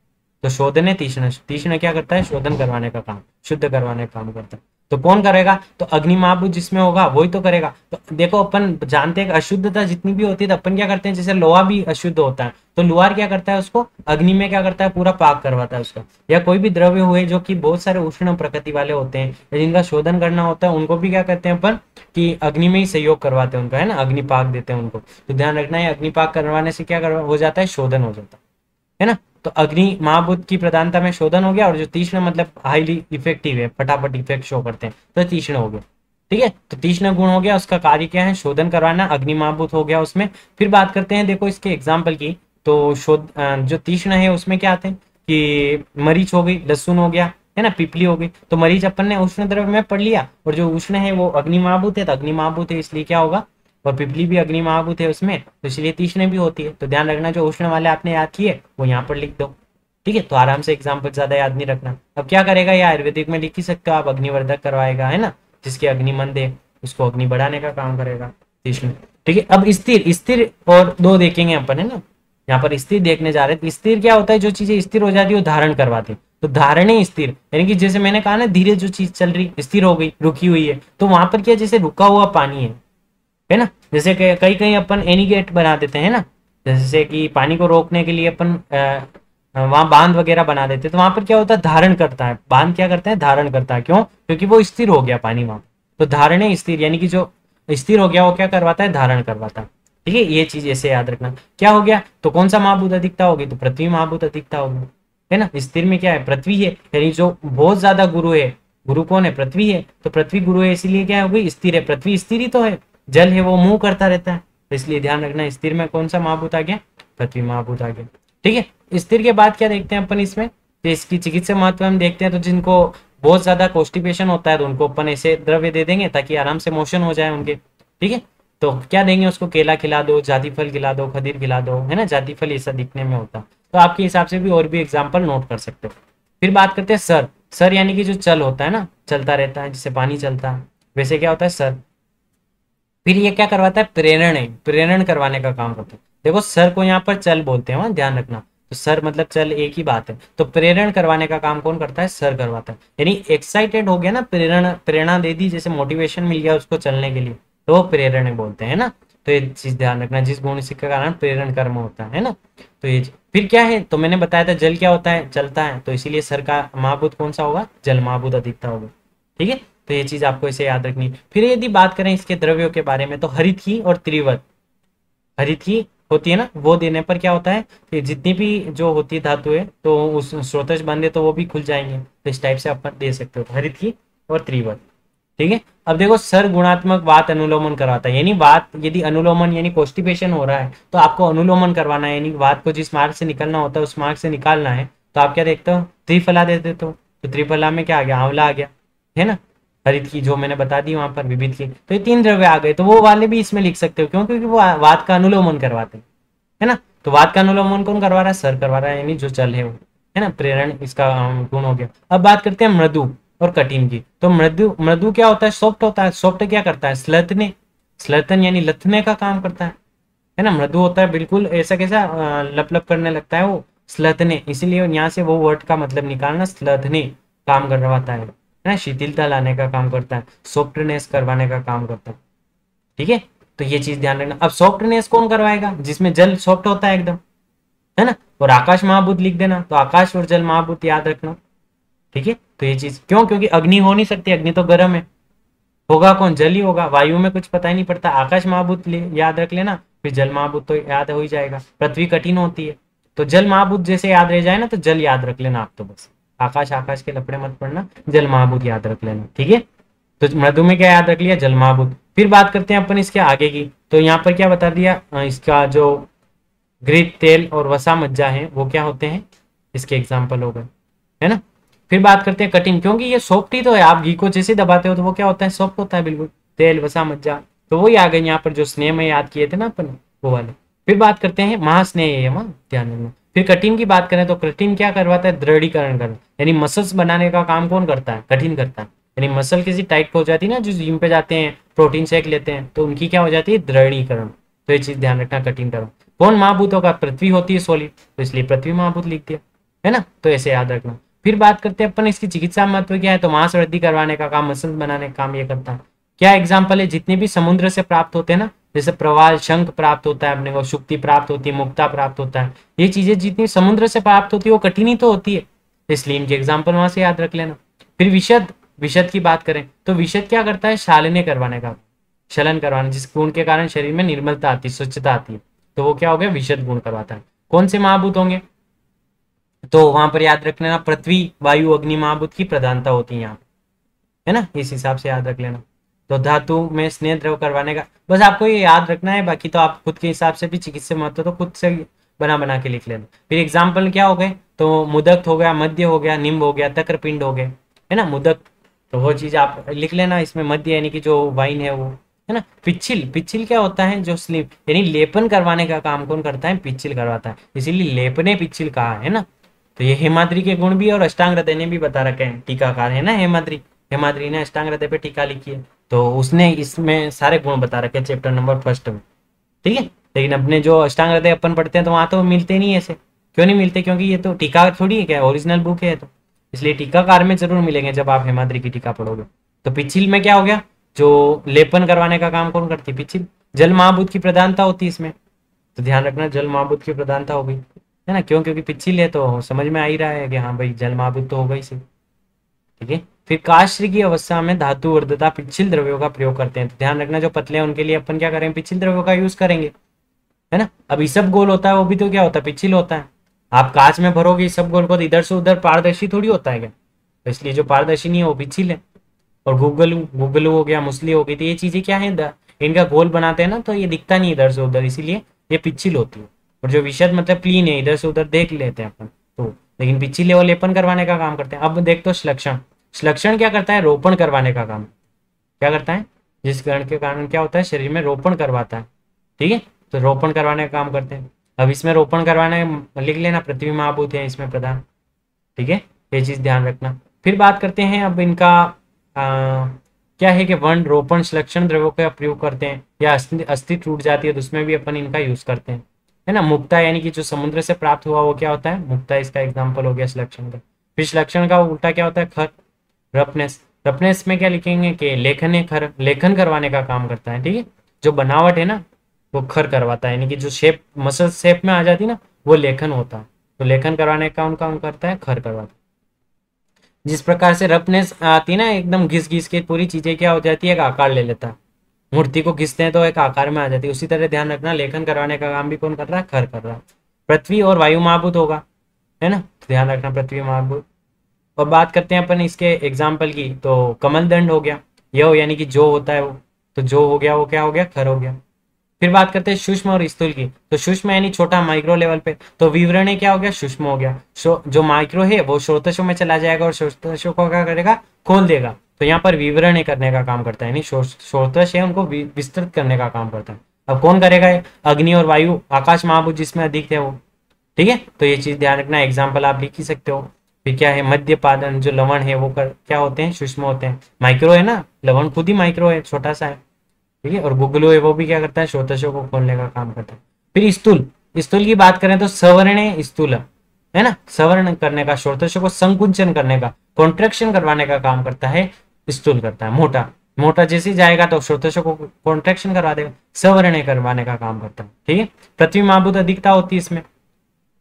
तो शोधन है तीक्ष्ण, तीक्ष्ण क्या करता है, शोधन करवाने का काम, शुद्ध करवाने का काम करता है। तो कौन करेगा, तो अग्नि महाभूत जिसमें होगा वही तो करेगा। तो देखो अपन जानते हैं कि अशुद्धता जितनी भी होती है तो अपन क्या करते हैं, जैसे लोहा भी अशुद्ध होता है, तो लोहार क्या करता है, उसको अग्नि में क्या करता है, पूरा पाक करवाता है उसका। या कोई भी द्रव्य हुए जो कि बहुत सारे उष्ण प्रकृति वाले होते हैं, जिनका शोधन करना होता है, उनको भी क्या करते हैं अपन, कि अग्नि में ही सहयोग करवाते हैं उनका, है ना, अग्निपाक देते हैं उनको। तो ध्यान रखना है, अग्निपाक करवाने से क्या हो जाता है, शोधन हो जाता है ना। तो अग्नि महाभूत की प्रधानता में शोधन हो गया, और जो तीक्ष्ण मतलब हाईली इफेक्टिव है, फटाफट इफेक्ट शो करते हैं, तो तीक्ष्ण हो गया। ठीक है, तो तीक्ष्ण गुण हो गया, उसका कार्य क्या है, शोधन करवाना, अग्नि महाभूत हो गया उसमें। फिर बात करते हैं देखो इसके एग्जाम्पल की, तो जो तीक्ष्ण है उसमें क्या आते हैं, कि मरीच हो गई, लहसुन हो गया, है ना, पिपली हो गई। तो मरीच अपन ने उष्ण द्रव्य में पढ़ लिया, और जो उष्ण है वो अग्नि महाभूत है, तो अग्नि महाभूत है इसलिए क्या होगा, और पिपली भी अग्नि महाभूत है उसमें, तो इसलिए तीक्ष्ण भी होती है। तो ध्यान रखना, जो उष्ण वाले आपने याद किए वो यहाँ पर लिख दो। ठीक है, तो आराम से एग्जाम्पल ज्यादा याद नहीं रखना। अब क्या करेगा, ये आयुर्वेदिक में लिख ही सकते हो आप, अग्निवर्धक करवाएगा, है ना, जिसके अग्नि मंद है उसको अग्नि बढ़ाने का काम करेगा तीक्ष्ण। ठीक है, अब स्थिर, स्थिर और दो देखेंगे अपन, है ना, यहाँ पर स्थिर देखने जा रहे हैं। स्थिर क्या होता है, जो चीजें स्थिर हो जाती है वो धारण करवाती है, तो धारणे स्थिर, यानी कि जैसे मैंने कहा ना, धीरे जो चीज चल रही स्थिर हो गई, रुकी हुई है, तो वहां पर क्या, जैसे रुका हुआ पानी है ना, जैसे कहीं कहीं अपन एनीगेट बना देते हैं ना, जैसे कि पानी को रोकने के लिए अपन वहां बांध वगैरह बना देते हैं, तो वहां पर क्या होता है, धारण करता है, बांध क्या करता है, धारण करता है। क्यों, क्योंकि वो स्थिर हो गया पानी वहां, तो धारणे स्थिर, यानी कि जो स्थिर हो गया वो क्या करवाता है, धारण करवाता है। ठीक है, ये चीज ऐसे याद रखना। क्या हो गया, तो कौन सा महाभूत अधिकता होगी, तो पृथ्वी महाभूत अधिकता होगी, है ना। स्थिर में क्या है, पृथ्वी है, यानी जो बहुत ज्यादा गुरु है, गुरु कौन है, पृथ्वी है, तो पृथ्वी गुरु है, इसीलिए क्या हो गई, स्थिर है। पृथ्वी स्थिर ही तो है, जल है वो मूव करता रहता है, तो इसलिए ध्यान रखना, स्थिर में कौन सा महाभूत आ गया, पृथ्वी महाभूत आ गया। ठीक है, स्थिर के बाद क्या देखते हैं अपन इसमें, तो इसकी चिकित्सा महत्व हम देखते हैं। तो जिनको बहुत ज्यादा कॉन्स्टिपेशन होता है तो उनको अपन ऐसे द्रव्य दे देंगे ताकि आराम से मोशन हो जाए उनके। ठीक है, तो क्या देंगे उसको, केला खिला दो, जाति फल खिला दो, खदीर खिला दो, है ना, जाति फल ऐसा दिखने में होता, तो आपके हिसाब से भी और भी एग्जाम्पल नोट कर सकते हो। फिर बात करते हैं सर, सर यानी कि जो चल होता है ना, चलता रहता है, जिससे पानी चलता है, वैसे क्या होता है सर। फिर ये क्या करवाता है, प्रेरण है, प्रेरण करवाने का काम करता है। देखो सर को यहाँ पर चल बोलते हैं, वहाँ ध्यान रखना, तो सर मतलब चल एक ही बात है, तो प्रेरण करवाने का काम कौन करता है, सर करवाता है। यानी एक्साइटेड हो गया ना, प्रेरणा प्रेरणा दे दी, जैसे मोटिवेशन मिल गया उसको चलने के लिए, तो वो प्रेरण बोलते हैं ना। तो ये चीज ध्यान रखना, जिस गुण के कारण प्रेरण कर्म होता है ना। तो ये फिर क्या है, तो मैंने बताया था जल क्या होता है, चलता है, तो इसीलिए सर का महाभूत कौन सा होगा, जल महाभूत अधिकता होगा। ठीक है, तो ये चीज आपको इसे याद रखनी है। फिर यदि बात करें इसके द्रव्यों के बारे में, तो हरित ही और त्रिवत, हरित ही होती है ना, वो देने पर क्या होता है कि जितनी भी जो होती है धातु है, तो उस स्रोतज बंदे तो वो भी खुल जाएंगे, तो इस टाइप से आप दे सकते हो, तो हरित ही और त्रिवत। ठीक है, अब देखो सर गुणात्मक वात अनुलोमन करवाता है, यानी वात यदि अनुलोमन यानी कॉन्स्टिपेशन हो रहा है, तो आपको अनुलोमन करवाना है, यानी वात को जिस मार्ग से निकलना होता है उस मार्ग से निकालना है, तो आप क्या देखते हो, त्रिफला दे देते हो, तो त्रिफला में क्या आ गया, आंवला आ गया, है ना। हरित की जो मैंने बता दी वहां पर, विविध की, तो ये तीन द्रव्य आ गए, तो वो वाले भी इसमें लिख सकते हो, क्यों, क्योंकि वो वात का अनुलोमन करवाते हैं, है ना। तो वात का अनुलोमन कौन करवा रहा है, सर करवा रहा है, यानी जो चल है वो, है ना, प्रेरण इसका गुण हो गया। अब बात करते हैं मृदु और कठिन की, तो मृदु, मृदु क्या होता है, सॉफ्ट होता है, सॉफ्ट क्या करता है, स्लथने, स्लथन यानी लथने का काम करता है ना। मृदु होता है बिल्कुल ऐसा कैसा, लप लप करने लगता है वो, स्लथने, इसीलिए यहाँ से वो वर्ड का मतलब निकालना, स्लथने काम करवाता है ना, शिथिलता लाने का काम करता है, सॉफ्टनेस करवाने का काम करता है। ठीक है, तो ये चीज ध्यान रखना। अब सॉफ्टनेस कौन करवाएगा, जिसमें जल सॉफ्ट होता है एकदम, है ना, और आकाश महाभूत लिख देना, तो आकाश और जल महाभूत याद रखना। ठीक है, तो ये चीज क्यों, क्योंकि अग्नि हो नहीं सकती, अग्नि तो गर्म है, होगा कौन, जल ही होगा, वायु में कुछ पता ही नहीं पड़ता। आकाश महाभूत याद रख लेना, फिर जल महाभूत तो याद हो ही जाएगा। पृथ्वी कठिन होती है, तो जल महाभूत जैसे याद रह जाए ना, तो जल याद रख लेना आप, तो बस आकाश आकाश के लपड़े मत पड़ना, जल महाभूत याद रख लेना। ठीक है, तो मृदु में क्या याद रख लिया, जल महाभूत। फिर बात करते हैं अपन इसके आगे की, तो यहाँ पर क्या बता दिया, इसका जो घृत तेल और वसा मज्जा है वो क्या होते हैं, इसके एग्जाम्पल हो गए, है ना। फिर बात करते हैं कठिन, क्योंकि ये सॉफ्ट ही तो है, आप घी को जैसे दबाते हो तो वो क्या होता है, सॉफ्ट होता है बिल्कुल, तेल वसा मज्जा, तो वही आ गए यहाँ पर जो स्नेह में याद किए थे ना अपन, वो वाले। फिर बात करते हैं महास्नेह है, वहाँ ध्यान रखना। फिर कठिन की बात करें तो कठिन क्या करवाता है, दृढ़ीकरण करना, यानी मसल्स बनाने का काम कौन करता है, कठिन करता है। यानी मसल किसी टाइट हो जाती है ना, जो जिम पे जाते हैं प्रोटीन शेक लेते हैं, तो उनकी क्या हो जाती है, दृढ़ीकरण। तो ये चीज ध्यान रखना, कठिन करो। कौन महाभूत होगा, पृथ्वी होती है सॉलिड, तो इसलिए पृथ्वी महाभूत लिख दिया, है ना, तो ऐसे याद रखना। फिर बात करते हैं अपन इसकी चिकित्सा महत्व क्या है, तो मांस वृद्धि करवाने का काम, मसल बनाने का काम ये करता है। क्या एग्जाम्पल है, जितने भी समुद्र से प्राप्त होते हैं ना, जैसे प्रवाल शंख प्राप्त होता है अपने को, शुक्ति प्राप्त होती है, मुक्ता प्राप्त होता है, ये चीजें जितनी समुद्र से प्राप्त होती है वो कठिन ही तो होती है, इसलिए इनके एग्जाम्पल वहां से याद रख लेना। फिर विशद, विशद की बात करें तो विशद क्या करता है, शालने करवाने का, शलन करवाना, जिस गुण के कारण शरीर में निर्मलता आती है, स्वच्छता आती है, तो वो क्या हो गया, विशद गुण करवाता है। कौन से महाभूत होंगे, तो वहां पर याद रख लेना, पृथ्वी वायु अग्नि महाभूत की प्रधानता होती है यहाँ, है ना, इस हिसाब से याद रख लेना। तो धातु में स्नेह द्रव करवाने का, बस आपको ये याद रखना है, बाकी तो आप खुद के हिसाब से भी चिकित्सा महत्व तो खुद से बना बना के लिख लेना। फिर एग्जाम्पल क्या हो गए, तो मुदक हो गया, मध्य हो गया, निम्ब हो गया, तक्रपिंड हो गए, है ना। मुदक तो वो चीज आप लिख लेना, इसमें मध्य यानी कि जो वाइन है वो, है ना। पिच्छिल, पिच्छिल क्या होता है, जो स्लिम यानी लेपन करवाने का काम कौन करता है, पिच्छिल करवाता है, इसीलिए लेपने पिच्छिल कहा है ना। तो ये हेमाद्री के गुण भी और अष्टांग हृदय ने भी बता रखे हैं, टीकाकार है ना हेमाद्री, हेमाद्री ने अष्टांग हृदय पे टीका लिखी है, तो उसने इसमें सारे गुण बता रखे चैप्टर नंबर 1 में। ठीक है, लेकिन अपने जो अष्टांग हृदय अपन पढ़ते हैं तो वहां तो मिलते नहीं ऐसे, क्यों नहीं मिलते, क्योंकि ये तो टीका थोड़ी है, क्या ओरिजिनल बुक है, तो इसलिए टीकाकार में जरूर मिलेंगे जब आप हेमाद्री की टीका पढ़ोगे। तो पिछिल में क्या हो गया, जो लेपन करवाने का काम कौन करती है, पिछिल। जल महाभूत की प्रधानता होती है इसमें, तो ध्यान रखना, जल महाभूत की प्रधानता हो गई, है ना, क्यों, क्योंकि पिछिल है, तो समझ में आ ही रहा है कि हाँ भाई जल महाभूत तो होगा ही सही। ठीक है, फिर काश्र की अवस्था में धातु वर्धता पिछिल द्रव्यों का प्रयोग करते हैं, तो ध्यान रखना, जो पतले हैं उनके लिए अपन क्या करेंगे, पिछिल द्रव्यों का यूज करेंगे, है ना। अब इसब गोल होता है, वो भी तो क्या होता है, पिछिल होता है। आप कांच में भरोगे इसब गोल को, तो इधर से उधर पारदर्शी थोड़ी होता है क्या, तो इसलिए जो पारदर्शी नहीं है वो पिछिल है। और गुगलू, गुगलू हो गया, मुसली हो गई, तो ये चीजें क्या है, इनका गोल बनाते हैं ना, तो ये दिखता नहीं इधर से उधर, इसीलिए ये पिछिल होती है। और जो विशद मतलब क्लीन है, इधर से उधर देख लेते हैं अपन, तो लेकिन पिछिल लेवल लेपन करवाने का काम करते हैं। अब देख तो श्लक्षण, श्लक्षण क्या करता है, रोपण करवाने का काम क्या करता है, जिस कारण के कारण क्या होता है, शरीर में रोपण करवाता है। ठीक है, तो रोपण करवाने का काम करते हैं। अब इसमें रोपण करवाने लिख लेना, पृथ्वी महाभूत है इसमें प्रधान। ठीक है, ये चीज ध्यान रखना। फिर बात करते हैं अब इनका क्या है कि वर्ण रोपण संरक्षण द्रव्यों का प्रयोग करते हैं, या अस्थि टूट जाती है तो उसमें भी अपन इनका यूज करते हैं, है ना। मुक्ता यानी कि जो समुद्र से प्राप्त हुआ वो क्या होता है, मुक्ता, इसका एग्जाम्पल हो गया संरक्षण का। फिर संरक्षण का उल्टा क्या होता है, खर, रफनेस। रफनेस में क्या लिखेंगे कि लेखन खर, लेखन करवाने का काम करता है, ठीक है। जो बनावट है ना वो खर करवाता है, यानी कि जो शेप मसल शेप में आ जाती ना वो लेखन होता है, तो लेखन करवाने का उनका काम करता है, खर करवाता है। जिस प्रकार से रफनेस आती है ना, एकदम घिस घिस के पूरी चीजें क्या हो जाती है, एक आकार ले लेता है। मूर्ति को घिसते हैं तो एक आकार में आ जाती है, उसी तरह ध्यान रखना लेखन करवाने का काम भी कौन कर रहा है, खर कर रहा है। पृथ्वी और वायु महाभूत होगा, है ना, ध्यान रखना पृथ्वी महाभूत। और बात करते हैं अपन इसके एग्जाम्पल की, तो कमल दंड हो गया, यह यानी कि जो होता है वो, तो जो हो गया वो क्या हो गया, खर हो गया। फिर बात करते हैं सूक्ष्म और स्थूल की, तो सूक्ष्म यानी छोटा, माइक्रो लेवल पे, तो विवरण क्या हो गया, सूक्ष्म हो गया। जो माइक्रो है वो स्रोतशों में चला जाएगा और स्रोतशों को क्या करेगा, खोल देगा, तो यहाँ पर विवरण करने का काम करता है, यानी स्रोतश है उनको विस्तृत करने का काम करता है। अब कौन करेगा, अग्नि और वायु, आकाश महाभूत जिसमें अधिक है वो, ठीक है। तो ये चीज ध्यान रखना, एग्जाम्पल आप लिख ही सकते हो। फिर क्या है, मध्य पादन, जो लवण है वो क्या होते हैं, सूक्ष्म होते हैं। माइक्रो है ना, लवण खुद ही माइक्रो है, छोटा सा है, ठीक है। और गुगलो है वो भी क्या करता है, श्रोतशों को खोलने का काम करता है। फिर स्थूल, स्थूल की बात करें तो सवर्ण स्थूल, है ना, सवर्ण करने का, श्रोतशों को संकुचन करने का, कॉन्ट्रेक्शन करवाने का काम करता है, स्थूल करता है। मोटा, मोटा जैसे जाएगा तो श्रोतशों को कॉन्ट्रेक्शन करवा देगा, सवर्ण करवाने का काम करता है, ठीक है। पृथ्वी महाभूत अधिकता होती है इसमें,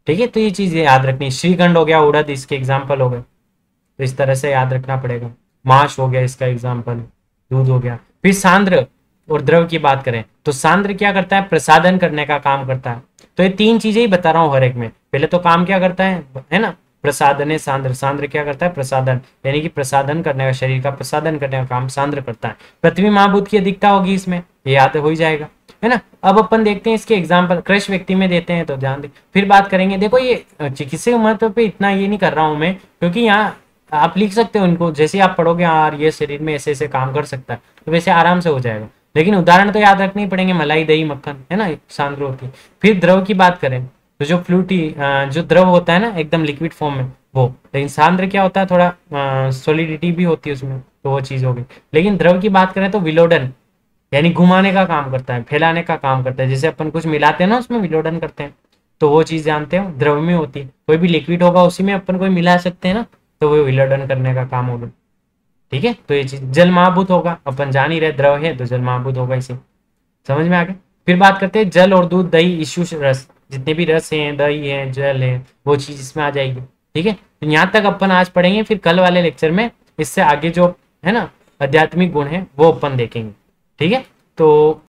ठीक है। तो ये चीज याद रखनी, श्रीखंड हो गया, उड़द इसके एग्जाम्पल हो गए, तो इस तरह से याद रखना पड़ेगा। माश हो गया इसका एग्जाम्पल, दूध हो गया। फिर सांद्र और द्रव की बात करें तो सांद्र क्या करता है, प्रसादन करने का काम करता है। तो ये तीन चीजें ही बता रहा हूँ हर एक में। पहले तो काम क्या करता है ना, प्रसादन है सांद्र, सांद्र क्या करता है, प्रसादन, यानी कि प्रसादन करने का, शरीर का प्रसादन करने का काम सांद्र करता है। पृथ्वी महाभूत की अधिकता होगी इसमें, ये याद हो ही जाएगा, है ना। अब अपन देखते हैं इसके एग्जाम्पल, कृष व्यक्ति में देते हैं तो ध्यान दे। फिर बात करेंगे, देखो ये चिकित्सीय महत्व पे इतना ये नहीं कर रहा हूं मैं, क्योंकि यहाँ आप लिख सकते हो इनको, जैसे ही आप पढ़ोगे यार ये शरीर में ऐसे ऐसे काम कर सकता है, तो वैसे आराम से हो जाएगा। लेकिन उदाहरण तो याद रखने ही पड़ेंगे, मलाई, दही, मक्खन, है ना, सांद्र होती है। फिर द्रव की बात करें तो जो फ्लूटी, जो द्रव होता है ना एकदम लिक्विड फॉर्म में वो, लेकिन सांद्र क्या होता है, थोड़ा सॉलिडिटी भी होती है उसमें, तो वो चीज हो गई। लेकिन द्रव की बात करें तो विलोडन, यानी घुमाने का काम करता है, फैलाने का काम करता है, जैसे अपन कुछ मिलाते हैं ना उसमें विलोडन करते हैं, तो वो चीज जानते हो द्रव में होती है। कोई भी लिक्विड होगा उसी में अपन कोई मिला सकते हैं ना, तो वो विलोडन करने का काम होगा, ठीक है। तो ये चीज जल महाभूत होगा, अपन जान ही रहे द्रव है तो जल महाभूत होगा, इसे समझ में आ गया। फिर बात करते हैं जल और दूध, दही, इशु, रस, जितने भी रस हैं, दही है, जल है, वो चीज इसमें आ जाएगी, ठीक है। तो यहाँ तक अपन आज पढ़ेंगे, फिर कल वाले लेक्चर में इससे आगे जो है ना आध्यात्मिक गुण है वो अपन देखेंगे, ठीक है। तो